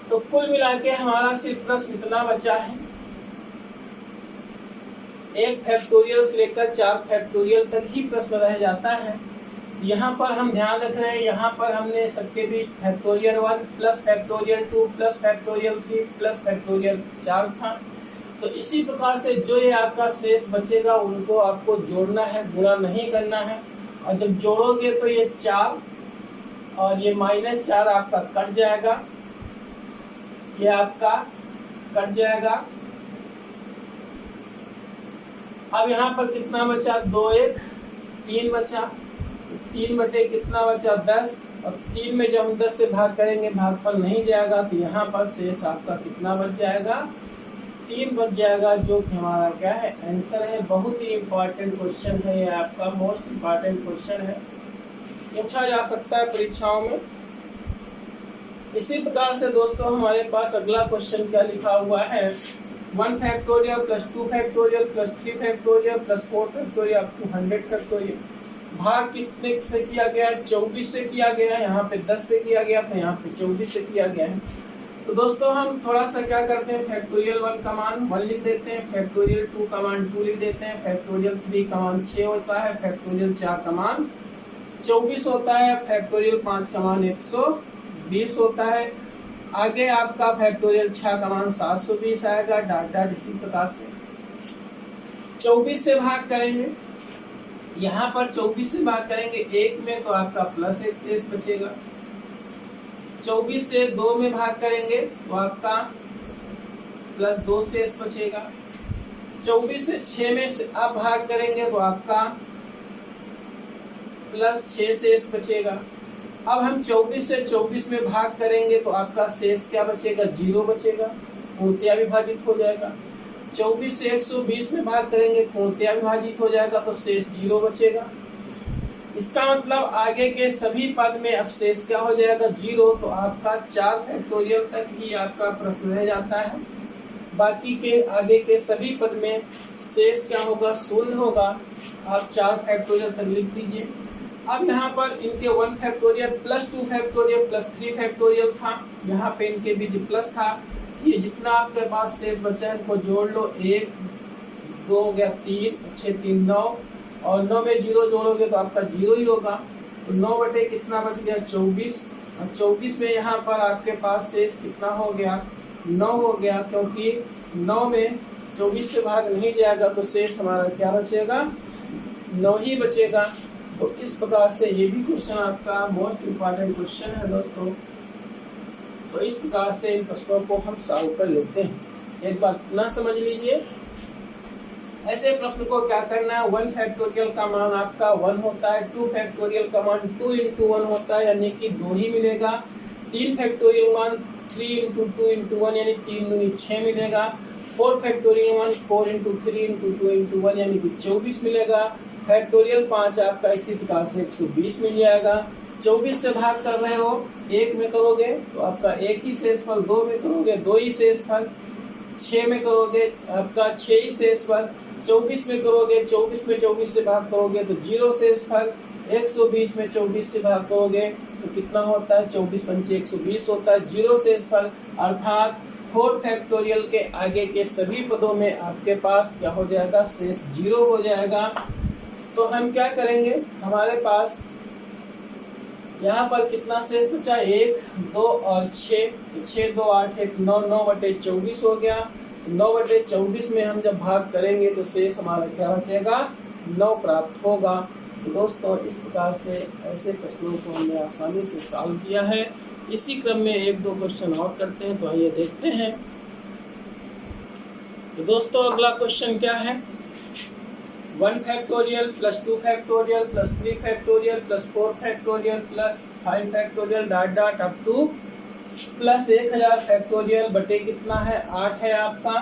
तो कुल मिला के हमारा सिर्फ प्रश्न इतना बचा है, 1 फैक्टोरियल से लेकर 4 फैक्टोरियल तक ही प्रश्न रह जाता है। यहाँ पर हम ध्यान रख रहे हैं, यहाँ पर हमने सबके बीच factorial 1 plus factorial 2 plus factorial 3 plus factorial 4 था। तो इसी प्रकार से जो ये आपका शेष बचेगा उनको आपको जोड़ना है, गुणा नहीं करना है, और जब जोड़ोगे तो ये 4 और ये -4 आपका कट जाएगा, ये आपका कट जाएगा। अब यहाँ पर कितना बचा 2 1 3 बचा, 3 बटे कितना बचा 10, और 3 में जब हम 10 से भाग करेंगे भागफल नहीं जाएगा, तो यहाँ पर शेष आपका कितना बच जाएगा 3 बच जाएगा, जो कि हमारा क्या है आंसर है। बहुत ही इम्पोर्टेंट क्वेश्चन है, ये आपका मोस्ट इम्पोर्टेंट क्वेश्चन है, पूछा जा सकता है परीक्षाओं में। इसी प्रकार से दोस्तों हमारे पास अगला क्वेश्चन क्या लिखा हुआ है, 1 factorial plus 2 factorial plus 3 factorial plus 4 factorial up to 100 factorial. भाग किसने से किया गया है 24 से किया गया है, यहाँ पे 10 से किया गया था, यहाँ पे 24 से किया गया है। तो दोस्तों हम थोड़ा सा क्या करते हैं, फैक्टोरियल 1 का मान 1 लिख देते हैं, फैक्टोरियल 2 का मान 2 लिख देते हैं, फैक्टोरियल 3 का मान 6 होता है, फैक्टोरियल 4 का मान 24 होता है, फैक्टोरियल 5 का मान 120 होता है। आगे आपका फैक्टोरियल 6 का मान 720 आएगा, डाटा इसी प्रकार से 24 से भाग करेंगे, यहाँ पर 24 से भाग करेंगे 1 में तो आपका +1 शेष बचेगा, 24 से 2 में भाग करेंगे तो आपका +2 शेष बचेगा, 24 से 6 में से आप भाग करेंगे तो आपका +6 शेष बचेगा। अब हम 24 से 24 में भाग करेंगे तो आपका शेष क्या बचेगा 0 बचेगा, पूर्णतया विभाजित हो जाएगा। 24 से 120 में भाग करेंगे पूर्णतया विभाजित हो जाएगा, तो शेष 0 बचेगा। इसका मतलब आगे के सभी पद में अब शेष क्या हो जाएगा 0, तो आपका 4 फैक्टोरियल तक ही आपका प्रश्न रह जाता है, बाकी के आगे के सभी पद में शेष क्या होगा 0 होगा। आप 4 फैक्टोरियल तक लिख दीजिए। अब यहाँ पर इनके 1 factorial plus 2 factorial plus 3 factorial था, यहाँ पे इनके बीच प्लस था, ये जितना आपके पास शेष बचा है इनको जोड़ लो, 1 2 हो गया 3 6 3 9, और 9 में 0 जोड़ोगे तो आपका 0 ही होगा, तो 9 बटे कितना बच गया 24, और 24 में यहाँ पर आपके पास शेष कितना हो गया 9 हो गया, क्योंकि 9 में 24 से भाग नहीं जाएगा तो शेष हमारा क्या बचेगा 9 ही बचेगा। तो इस प्रकार से ये भी क्वेश्चन आपका मोस्ट इम्पॉर्टेंट क्वेश्चन है दोस्तों। तो इस प्रकार से इन प्रश्नों को हम सॉल्व कर लेते हैं, एक बार ना समझ लीजिए। ऐसे प्रश्न को क्या करना है, 1 फैक्टोरियल का मान आपका 1 होता है, 2 फैक्टोरियल का मान 2 × 1 होता है, यानी कि 2 ही मिलेगा। 3 फैक्टोरियल मान 3 × 2 × 1 यानी 3 दूनी 6 मिलेगा। 4 फैक्टोरियल मान 4 × 3 × 2 × 1 यानी कि 24 मिलेगा। फैक्टोरियल 5 आपका इसी प्रकार से 120 मिल जाएगा। 24 से भाग कर रहे हो, 1 में करोगे तो आपका 1 ही शेषफल, 2 में करोगे 2 ही शेषफल, 6 में करोगे आपका 6 ही शेषफल, 24 में करोगे 24 में 24 से भाग करोगे तो 0 शेषफल, 120 में 24 से भाग करोगे तो कितना होता है 24 पंचे 120 होता है, 0 शेषफल। अर्थात 4 फैक्टोरियल के आगे के सभी पदों में आपके पास क्या हो जाएगा शेष 0 हो जाएगा। तो हम क्या करेंगे, हमारे पास यहाँ पर कितना शेष बचा, 1, 2 और 6, 6 2 8 1 9, 9/24 हो गया। 9/24 में हम जब भाग करेंगे तो शेष हमारा क्या बचेगा, 9 प्राप्त होगा। तो दोस्तों इस प्रकार से ऐसे प्रश्नों को हमने आसानी से सॉल्व किया है। इसी क्रम में 1-2 क्वेश्चन और करते हैं, तो आइए देखते हैं। तो दोस्तों अगला क्वेश्चन क्या है, 1 factorial plus 2 factorial plus 3 factorial plus 4 factorial plus 5 factorial dot dot up two plus 1000 factorial बटे कितना है, 8 है आपका।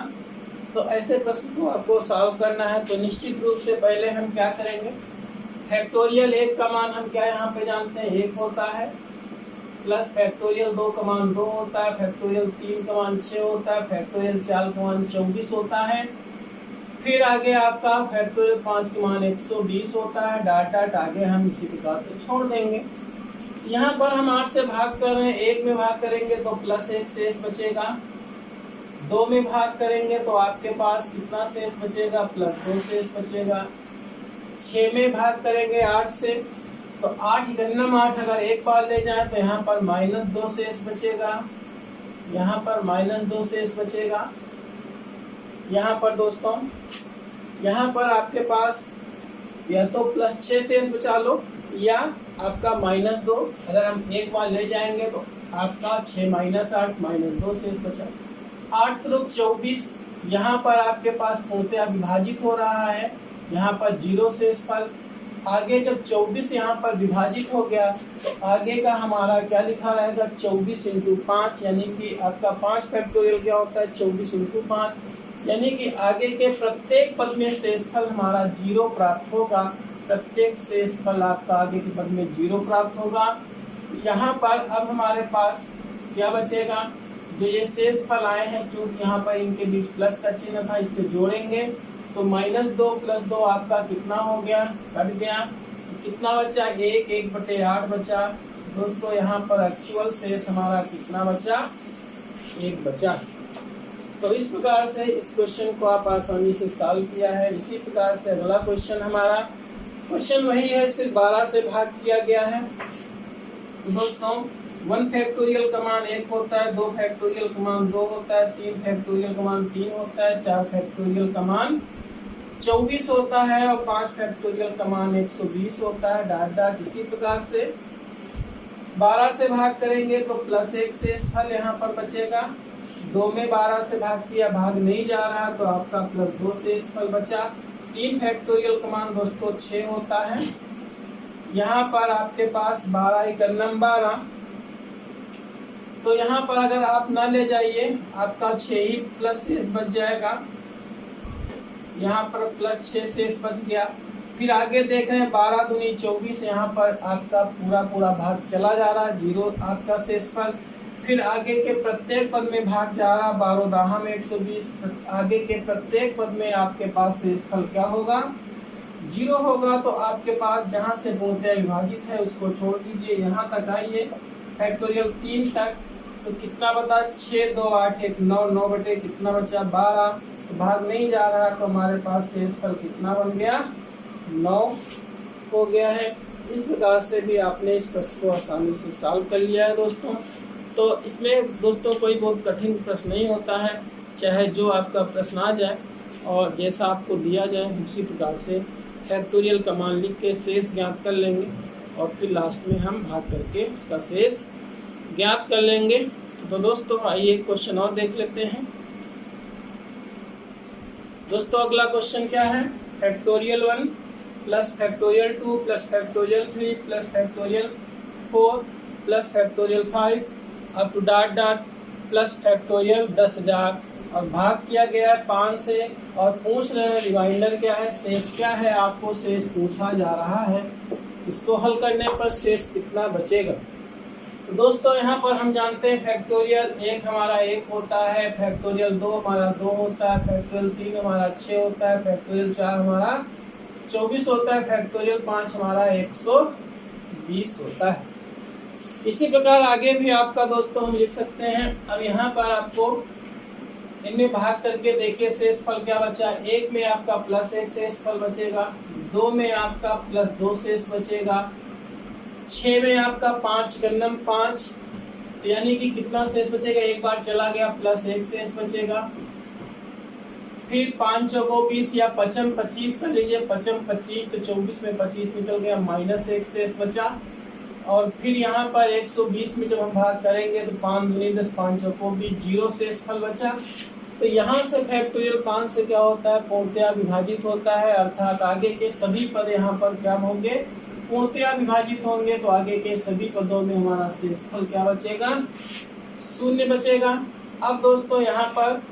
तो ऐसे प्रश्न को आपको सॉल्व करना है। तो निश्चित रूप से पहले हम क्या करेंगे, फैक्टोरियल 1 का मान हम क्या यहाँ पे जानते हैं, 1 होता है, प्लस फैक्टोरियल 2 का मान 2 होता है, फैक्टोरियल 3 का मान 6 होता है, फैक्टोरियल 4 का मान 24 होता है। फिर आगे आपका फैक्टोरियल 5 का मान 120 होता है, डॉट डॉट आगे हम इसी प्रकार से छोड़ देंगे। यहाँ पर हम 8 से भाग कर रहे हैं, 1 में भाग करेंगे तो प्लस 1 शेष बचेगा, 2 में भाग करेंगे तो आपके पास कितना शेष बचेगा, प्लस 2 शेष बचेगा। 6 में भाग करेंगे 8 से तो 8 गन्नम 8 अगर एक बार ले जाए तो यहाँ पर -2 शेष बचेगा, यहाँ पर -2 शेष बचेगा। यहाँ पर दोस्तों यहाँ पर आपके पास या तो +6 शेष बचा लो या आपका -2, अगर हम एक बार ले जाएंगे तो आपका 6 - 8 -2 शेष बचा। 8 त्रिक 24, यहाँ पर आपके पास पूर्णतः विभाजित हो रहा है, यहाँ पर 0 शेष फल। आगे जब 24 यहाँ पर विभाजित हो गया तो आगे का हमारा क्या लिखा रहेगा, 24 × 5, यानी कि आपका 5 फैक्टोरियल क्या होता है, 24 × 5, यानी कि आगे के प्रत्येक पद में शेषफल हमारा 0 प्राप्त होगा। प्रत्येक शेषफल आपका आगे के पद में 0 प्राप्त होगा। यहाँ पर अब हमारे पास क्या बचेगा, जो ये शेषफल आए हैं, क्योंकि यहाँ पर इनके बीच प्लस का चिन्ह था, इसको जोड़ेंगे तो -2 + 2 आपका कितना हो गया, कट गया। तो कितना बचा, 1, 1/8 बचा। दोस्तों यहाँ पर एक्चुअल शेष हमारा कितना बचा, 1 बचा। तो इस प्रकार से इस क्वेश्चन को आप आसानी से सॉल्व किया है। इसी प्रकार से अगला क्वेश्चन हमारा क्वेश्चन वही है, सिर्फ 12 से भाग किया गया है। दोस्तों 1 फैक्टोरियल का मान 1 होता है, 2 फैक्टोरियल का मान 2 होता है, 3 फैक्टोरियल का मान 3 होता है, 4 फैक्टोरियल का मान 24 होता है और 5 फैक्टोरियल का मान 120 होता है, डॉट डॉट। इसी प्रकार से 12 से भाग करेंगे तो +1 शेषफल यहाँ पर बचेगा। 2 में 12 से भाग किया, भाग नहीं जा रहा तो आपका +2 शेषफल बचा। 3 फैक्टोरियल का मान दोस्तों 6 होता है। यहाँ पर आपके पास 12 × 12, तो यहाँ पर अगर आप ना ले जाइए आपका 6 ही प्लस शेष बच जाएगा, यहाँ पर +6 शेष बच गया। फिर आगे देख रहे हैं 12 दूनी 24, यहाँ पर आपका पूरा भाग चला जा रहा है, 0 आपका शेषफल। फिर आगे के प्रत्येक पद में भाग जा रहा, 12 दाहा में 120, आगे के प्रत्येक पद में आपके पास शेषफल क्या होगा, 0 होगा। तो आपके पास जहाँ से पूर्णतः विभाजित है उसको छोड़ दीजिए, यहाँ तक आइए फैक्टोरियल 3 तक। तो कितना बता, 6 2 8 1 9, 9 बटे कितना बचा, 12। तो भाग नहीं जा रहा तो हमारे पास शेषफल कितना बन गया, 9 हो गया है। इस प्रकार से भी आपने इस प्रश्न को आसानी से सॉल्व कर लिया है दोस्तों। तो इसमें दोस्तों कोई बहुत कठिन प्रश्न नहीं होता है, चाहे जो आपका प्रश्न आ जाए और जैसा आपको दिया जाए उसी प्रकार से फैक्टोरियल का मान लिख के शेष ज्ञात कर लेंगे और फिर लास्ट में हम भाग करके उसका शेष ज्ञात कर लेंगे। तो दोस्तों आइए एक क्वेश्चन और देख लेते हैं। दोस्तों अगला क्वेश्चन क्या है, factorial 1 plus factorial 2 plus factorial 3 plus factorial 4 plus factorial 5 up to dot dot plus factorial 10,000 और भाग किया गया है 5 से और पूछ रहे हैं रिमाइंडर क्या है, शेष क्या है, आपको शेष पूछा जा रहा है। इसको हल करने पर शेष कितना बचेगा। तो दोस्तों यहाँ पर हम जानते हैं फैक्टोरियल 1 हमारा 1 होता है, फैक्टोरियल 2 हमारा 2 होता है, फैक्टोरियल 3 हमारा 6 होता है, फैक्टोरियल 4 हमारा 24 होता है, फैक्टोरियल 5 हमारा 120 होता है। इसी प्रकार आगे भी आपका दोस्तों हम लिख सकते हैं। अब यहाँ पर आपको इनमें भाग करके देखिए शेषफल क्या बचा, 1 में आपका +1 शेषफल बचेगा, 2 में आपका +2 शेष बचेगा, 6 में आपका 5 गन्नम 5, यानी कि कितना शेष बचेगा, एक बार चला गया प्लस 1 शेष बचेगा। फिर 5 चौको 20 या 55 25 कर लीजिए, 55 25 तो 24 में 25 निकल गया, माइनस 1 शेष बचा। और फिर यहाँ पर 120 में जब हम भाग करेंगे तो 5 दूनी 10, 5 चौको 20, 0 शेष फल बचा। तो यहाँ से फैक्टोरियल 5 से क्या होता है, पूर्णतया विभाजित होता है, अर्थात आगे के सभी पद यहाँ पर क्या होंगे, पूर्णतया विभाजित होंगे। तो आगे के सभी पदों में हमारा शेषफल क्या बचेगा, 0 बचेगा। अब दोस्तों यहाँ पर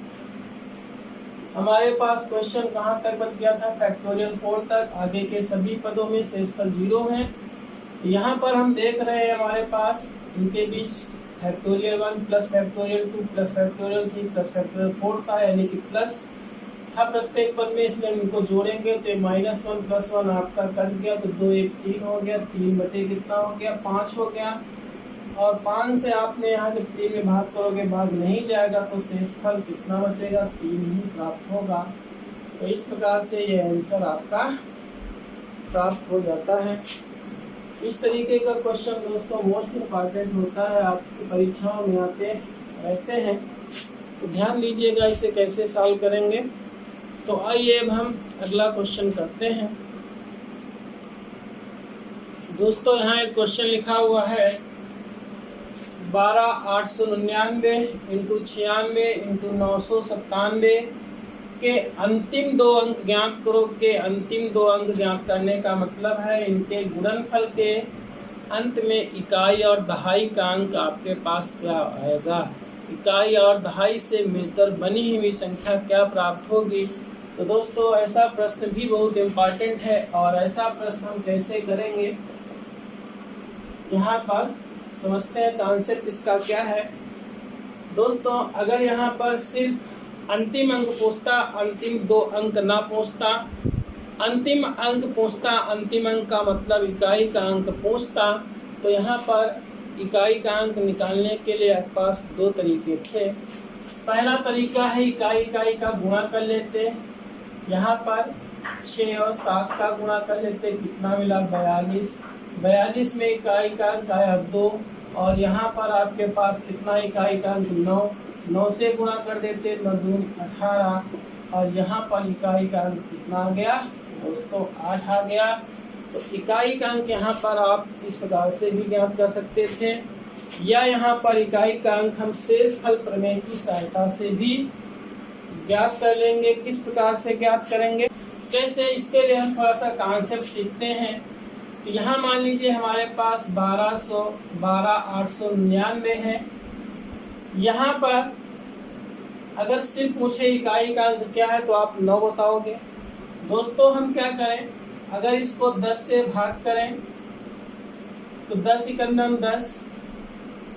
हमारे पास क्वेश्चन कहाँ तक बच गया था, फैक्टोरियल 4 तक। आगे के सभी पदों में शेषफल 0 है। यहाँ पर हम देख रहे हैं हमारे पास इनके बीच factorial 1 plus factorial 2 plus factorial 3 plus factorial 4 था, यानी कि प्लस था प्रत्येक पद में, इसलिए हम इनको जोड़ेंगे तो -1 + 1 आपका कट गया, तो 2 1 3 हो गया, 3 बटे कितना हो गया, 5 हो गया। और 5 से आपने यहाँ जब 3 में भाग करोगे, भाग नहीं जाएगा तो शेषफल कितना बचेगा, 3 ही प्राप्त होगा। तो इस प्रकार से ये आंसर आपका प्राप्त हो जाता है। इस तरीके का क्वेश्चन दोस्तों मोस्ट इम्पॉर्टेंट होता है, आपकी परीक्षाओं में आते रहते हैं, तो ध्यान दीजिएगा इसे कैसे सॉल्व करेंगे। तो आइए अब हम अगला क्वेश्चन करते हैं। दोस्तों यहाँ एक क्वेश्चन लिखा हुआ है 12,899 × 96 × 997 के अंतिम 2 अंक ज्ञात करो। के अंतिम 2 अंक ज्ञात करने का मतलब है इनके गुणनफल के अंत में इकाई और दहाई का अंक आपके पास क्या आएगा, इकाई और दहाई से मिलकर बनी हुई संख्या क्या प्राप्त होगी। तो दोस्तों ऐसा प्रश्न भी बहुत इम्पॉर्टेंट है, और ऐसा प्रश्न हम कैसे करेंगे यहाँ पर समझते हैं। कॉन्सेप्ट इसका क्या है दोस्तों, अगर यहाँ पर सिर्फ अंतिम अंक पूछता, अंतिम 2 अंक ना पूछता, अंतिम अंक पूछता, अंतिम अंक का मतलब इकाई का अंक पूछता, तो यहाँ पर इकाई का अंक निकालने के लिए आपके पास 2 तरीके थे। पहला तरीका है इकाई का गुणा कर लेते, यहाँ पर 6 और 7 का गुणा कर लेते, कितना मिला 42, 42 में इकाई का अंक आया 2, और यहाँ पर आपके पास कितना इकाई का अंक 9, 9 से गुणा कर देते, 9 दूनी 18, और यहाँ पर इकाई का अंक कितना आ गया दोस्तों 8 आ गया। तो इकाई का अंक यहाँ पर आप इस प्रकार से भी ज्ञात कर सकते थे, या यहाँ पर इकाई का अंक हम शेषफल प्रमेय की सहायता से भी ज्ञात कर लेंगे। किस प्रकार से ज्ञात करेंगे, कैसे, इसके लिए हम थोड़ा सा कॉन्सेप्ट सीखते हैं। तो यहाँ मान लीजिए हमारे पास 12,899 है। यहाँ पर अगर सिर्फ पूछे इकाई का अंक क्या है तो आप 9 बताओगे। दोस्तों हम क्या करें, अगर इसको 10 से भाग करें तो 10 × 10,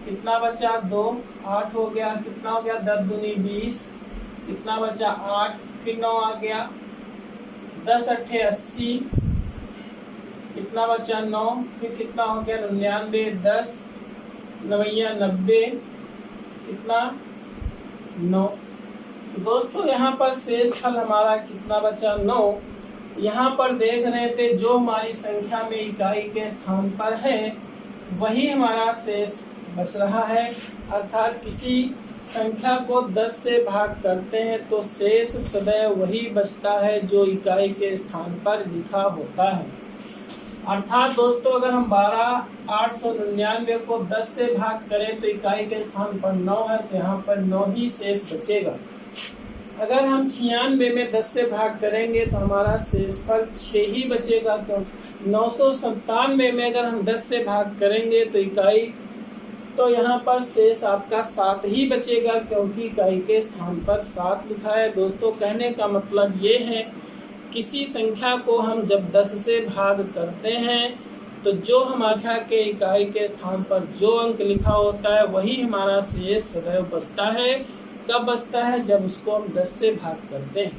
कितना बचा 2, 8 हो गया, कितना हो गया 10 दूनी 20, कितना बचा 8, फिर 9 आ गया, 10 × 8 80, कितना बचा 9, फिर कितना हो गया 99, 10 9 90, कितना 9। दोस्तों यहाँ पर शेषफल हमारा कितना बचा 9। यहाँ पर देख रहे थे जो हमारी संख्या में इकाई के स्थान पर है वही हमारा शेष बच रहा है, अर्थात किसी संख्या को 10 से भाग करते हैं तो शेष सदैव वही बचता है जो इकाई के स्थान पर लिखा होता है। अर्थात दोस्तों अगर हम 12,899 को 10 से भाग करें तो इकाई के स्थान पर 9 है, तो यहाँ पर 9 ही शेष बचेगा। अगर हम 96 में 10 से भाग करेंगे तो हमारा शेषफल 6 ही बचेगा, क्योंकि 997 में अगर हम 10 से भाग करेंगे तो इकाई, तो यहाँ पर शेष आपका 7 ही बचेगा, क्योंकि इकाई के स्थान पर 7 लिखा है। दोस्तों कहने का मतलब ये है, किसी संख्या को हम जब 10 से भाग करते हैं तो जो हमारा के इकाई के स्थान पर जो अंक लिखा होता है वही हमारा शेष सदैव बचता है। कब बचता है, जब उसको हम 10 से भाग करते हैं।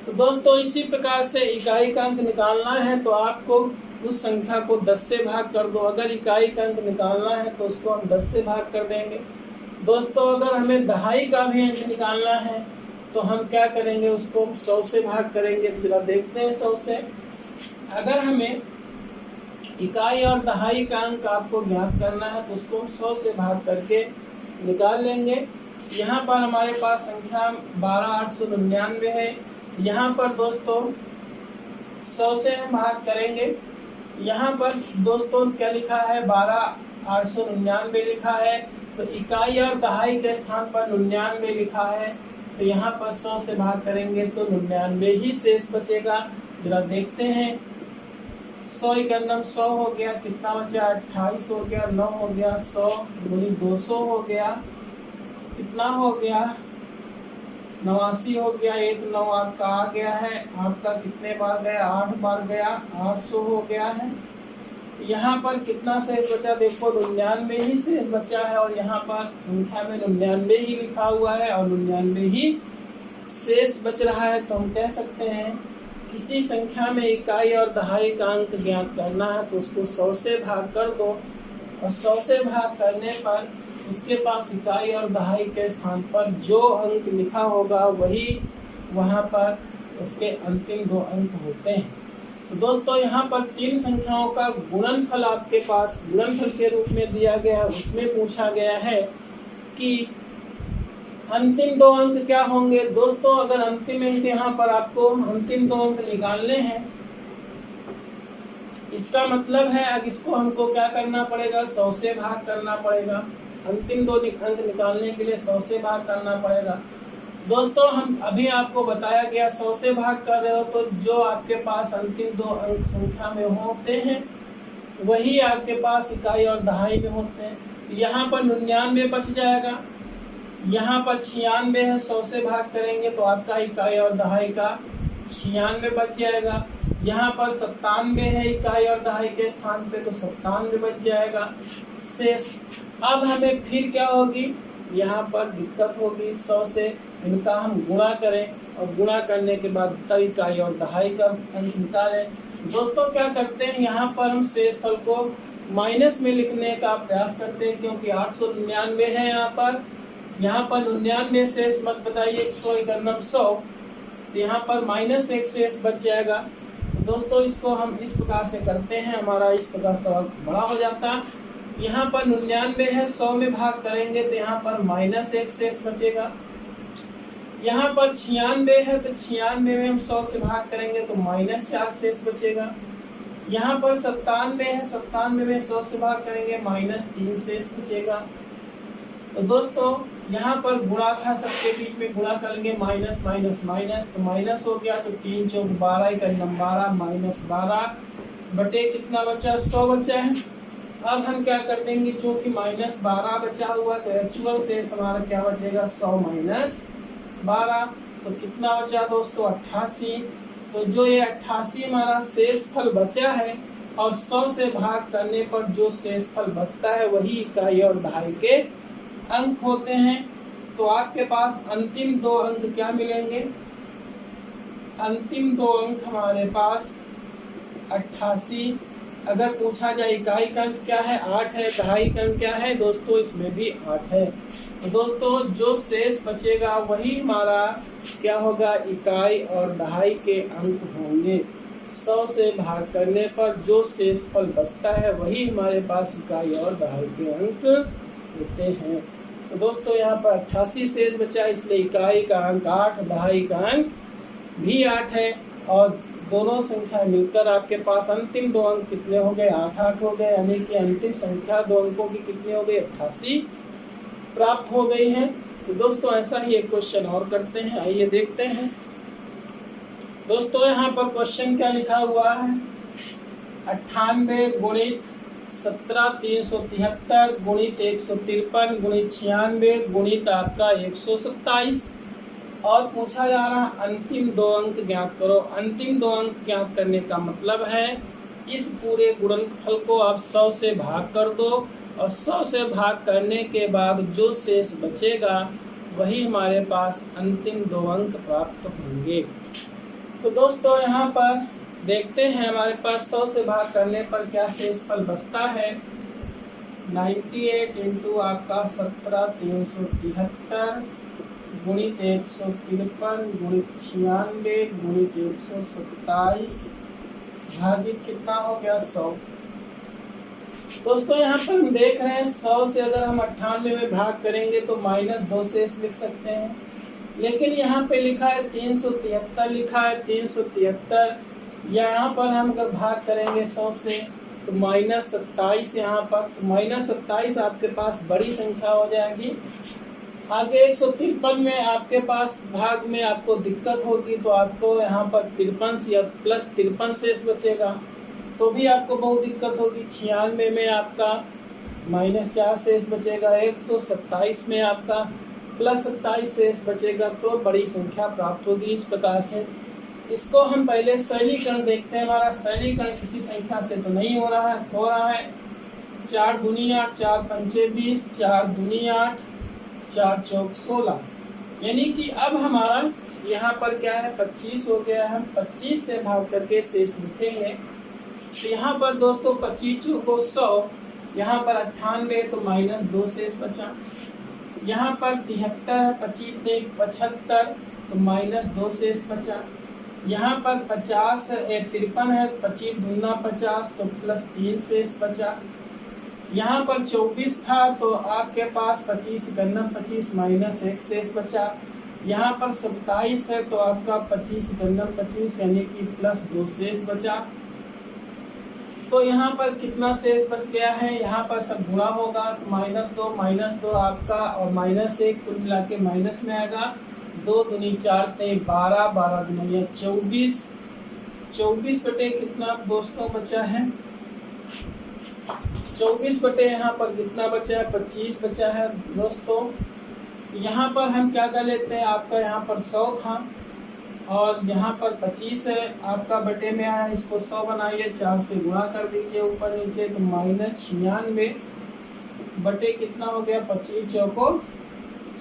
तो दोस्तों इसी प्रकार से इकाई का अंक निकालना है तो आपको उस संख्या को 10 से भाग कर दो। अगर इकाई का अंक निकालना है तो उसको हम 10 से भाग कर देंगे। दोस्तों अगर हमें दहाई का भी अंक निकालना है तो हम क्या करेंगे, उसको 100 से भाग करेंगे। तो जरा देखते हैं 100 से। अगर हमें इकाई और दहाई का अंक आपको ज्ञात करना है, तो उसको हम 100 से भाग करके निकाल लेंगे। यहाँ पर हमारे पास संख्या 12899 है। यहाँ पर दोस्तों 100 से हम भाग करेंगे। यहाँ पर दोस्तों क्या लिखा है, 12899 लिखा है, तो इकाई और दहाई के स्थान पर 99 लिखा है, तो यहाँ पर 100 से भाग करेंगे तो 99 ही शेष बचेगा। जरा देखते हैं, 100 × 100 हो गया, कितना बचा, 28 हो गया, 9 हो गया, 100 × 200 हो गया, कितना हो गया, 89 हो गया, 1 9 आपका आ गया है, आपका कितने बार गया, 8 बार गया, 800 हो गया है। यहाँ पर कितना शेष बचा, देखो 99 ही शेष बचा है, और यहाँ पर संख्या में 99 ही लिखा हुआ है और 99 ही शेष बच रहा है। तो हम कह सकते हैं किसी संख्या में इकाई और दहाई का अंक ज्ञात करना है तो उसको 100 से भाग कर दो, और 100 से भाग करने पर उसके पास इकाई और दहाई के स्थान पर जो अंक लिखा होगा वही वहाँ पर उसके अंतिम 2 अंक होते हैं। तो दोस्तों यहाँ पर 3 संख्याओं का गुणनफल आपके पास गुणनफल के रूप में दिया गया है। उसमें पूछा गया है कि अंतिम 2 अंक क्या होंगे। दोस्तों अगर अंतिम अंक यहाँ पर आपको अंतिम 2 अंक निकालने हैं, इसका मतलब है अब इसको हमको क्या करना पड़ेगा, 100 से भाग करना पड़ेगा। अंतिम 2 अंक निकालने के लिए 100 से भाग करना पड़ेगा। दोस्तों हम अभी आपको बताया गया 100 से भाग कर रहे हो तो जो आपके पास अंतिम 2 अंक संख्या में होते हैं वही आपके पास इकाई और दहाई में होते हैं। यहाँ पर 99 बच जाएगा, यहाँ पर 96 है, 100 से भाग करेंगे तो आपका इकाई और दहाई का 96 बच जाएगा। यहाँ पर 97 है इकाई और दहाई के स्थान पे, तो 97 बच जाएगा शेष। अब हमें फिर क्या होगी, यहाँ पर दिक्कत होगी, 100 से इनका हम गुणा करें और गुणा करने के बाद तब इकाई और दहाई का अंक निकालें। दोस्तों क्या करते हैं, यहाँ पर हम शेषफल को माइनस में लिखने का प्रयास करते हैं, क्योंकि 899 है यहाँ पर 99 शेष मत बताइए, 100 × 100, तो यहाँ पर -1 शेष बच जाएगा। दोस्तों इसको हम इस प्रकार से करते हैं, हमारा इस प्रकार सवाल बड़ा हो जाता है। यहाँ पर 99 है, 100 में भाग करेंगे तो यहाँ पर -1 शेष बचेगा। यहाँ पर 96 है तो 96 में हम 100 से भाग करेंगे तो -4 शेष बचेगा। यहाँ पर 97 है, 97 में 100 से भाग करेंगे -3 शेष बचेगा। तो दोस्तों यहाँ पर गुणा था, सबके बीच में गुणा करेंगे, माइनस माइनस माइनस, तो माइनस हो गया, तो 3 × 4 = 12, 12 -12 बटे कितना बचा, 100 बचा है। अब हम क्या कर देंगे, क्योंकि -12 बचा हुआ तो एक्चुअल शेष हमारा क्या बचेगा, 100 - 12, तो कितना बचा दोस्तों, 88। तो जो ये 88 हमारा शेषफल बचा है और 100 से भाग करने पर जो शेषफल बचता है वही इकाई और दहाई के अंक होते हैं। तो आपके पास अंतिम 2 अंक क्या मिलेंगे, अंतिम 2 अंक हमारे पास 88। अगर पूछा जाए इकाई का अंक क्या है, 8 है, दहाई का अंक क्या है दोस्तों, इसमें भी 8 है। तो दोस्तों जो शेष बचेगा वही हमारा क्या होगा, इकाई और दहाई के अंक होंगे। 100 से भाग करने पर जो शेषफल बचता है वही हमारे पास इकाई और दहाई के अंक होते हैं। तो दोस्तों यहाँ पर 88 शेष बचा, इसलिए इकाई का अंक 8, दहाई का अंक भी 8 है, और दोनों संख्या मिलकर आपके पास अंतिम 2 अंक कितने हो गए, 8 8 हो गए, यानी कि अंतिम संख्या 2 अंकों की कितनी हो गई, 88 प्राप्त हो गई है। तो दोस्तों ऐसा ही एक क्वेश्चन और करते हैं, आइए देखते हैं। दोस्तों यहाँ पर क्वेश्चन क्या लिखा हुआ है, 98 × 17 373 × 153 × 96 × आपका 127, और पूछा जा रहा अंतिम 2 अंक ज्ञात करो। अंतिम 2 अंक ज्ञात करने का मतलब है इस पूरे गुणनफल को आप 100 से भाग कर दो, और 100 से भाग करने के बाद जो शेष बचेगा वही हमारे पास अंतिम 2 अंक प्राप्त होंगे। तो दोस्तों यहाँ पर देखते हैं हमारे पास 100 से भाग करने पर क्या शेषफल बचता है। 98 × आपका 17 373 × 153 × 96 × 127 भागित कितना हो गया, 100। दोस्तों यहाँ पर हम देख रहे हैं 100 से अगर हम 98 में भाग करेंगे तो -2 शेष लिख सकते हैं, लेकिन यहाँ पे लिखा है 373 लिखा है 373, यहाँ पर हम अगर भाग करेंगे 100 से तो -27 यहाँ पर, तो -27 आपके पास बड़ी संख्या हो जाएगी। आगे 153 में आपके पास भाग में आपको दिक्कत होगी, तो आपको यहाँ पर 53 या +53 शेष बचेगा, तो भी आपको बहुत दिक्कत होगी। 96 में आपका -4 शेष बचेगा, 127 में आपका +27 शेष बचेगा, तो बड़ी संख्या प्राप्त होगी। इस प्रकार से इसको हम पहले सरलीकरण देखते हैं। हमारा सरलीकरण किसी संख्या से तो नहीं हो रहा है। 4 दूनी 8, 4 पंचे 20, 4 दूनी 8, 4 चौक 16, यानी कि अब हमारा यहाँ पर क्या है 25 हो गया है। हम 25 से भाग करके शेष लिखेंगे। तो यहाँ पर दोस्तों 25 चौको 100, यहाँ पर 98 तो -2 शेष बचा। यहाँ पर 73 है, 25 ने 75 तो -2 शेष बचा। यहाँ पर 50 है, 53 है, 25 दूना 50 तो +3 शेष बचा। यहाँ पर 24 था तो आपके पास 25 गन्ना 25 -1 शेष बचा। यहाँ पर 27 है तो आपका 25 गन्ना 25 यानी कि +2 शेष बचा। तो यहाँ पर कितना शेष बच गया है, यहाँ पर सब गुणा होगा तो -2 आपका और -1 कुल मिला के माइनस में आएगा। 2 दूनी 4 ते 12, 12 दूनी 24, 24 बटे कितना दोस्तों बचा है 24 बटे यहाँ पर कितना बचा है 25 बचा है दोस्तों। यहाँ पर हम क्या कर लेते हैं, आपका यहाँ पर 100 था और यहाँ पर 25 है आपका बटे में आया, इसको 100 बनाइए, 4 से गुणा कर दीजिए ऊपर नीचे, तो -96 बटे कितना हो गया 25 चौको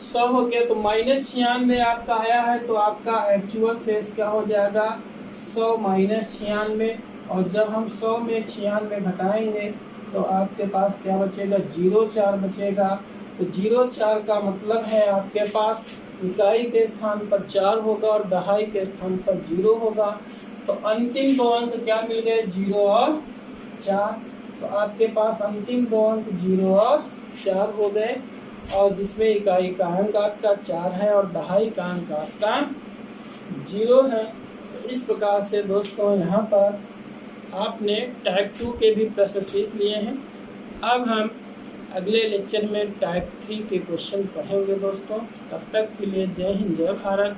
100 हो गया। तो -96 आपका आया है, तो आपका एक्चुअल शेष क्या हो जाएगा 100 -96, और जब हम 100 में 96 घटाएंगे तो आपके पास क्या बचेगा 04 बचेगा। तो 04 का मतलब है आपके पास इकाई के स्थान पर 4 होगा और दहाई के स्थान पर 0 होगा। तो अंतिम 2 अंक क्या मिल गए 0 और 4। तो आपके पास अंतिम 2 अंक 0 और 4 हो गए, और जिसमें इकाई का अंक आपका 4 है और दहाई का अंक आपका 0 है। तो इस प्रकार से दोस्तों यहाँ पर आपने टाइप 2 के भी प्रश्न सीख लिए हैं। अब हम अगले लेक्चर में टाइप 3 के क्वेश्चन पढ़ेंगे दोस्तों। तब तक के लिए जय हिंद जय भारत।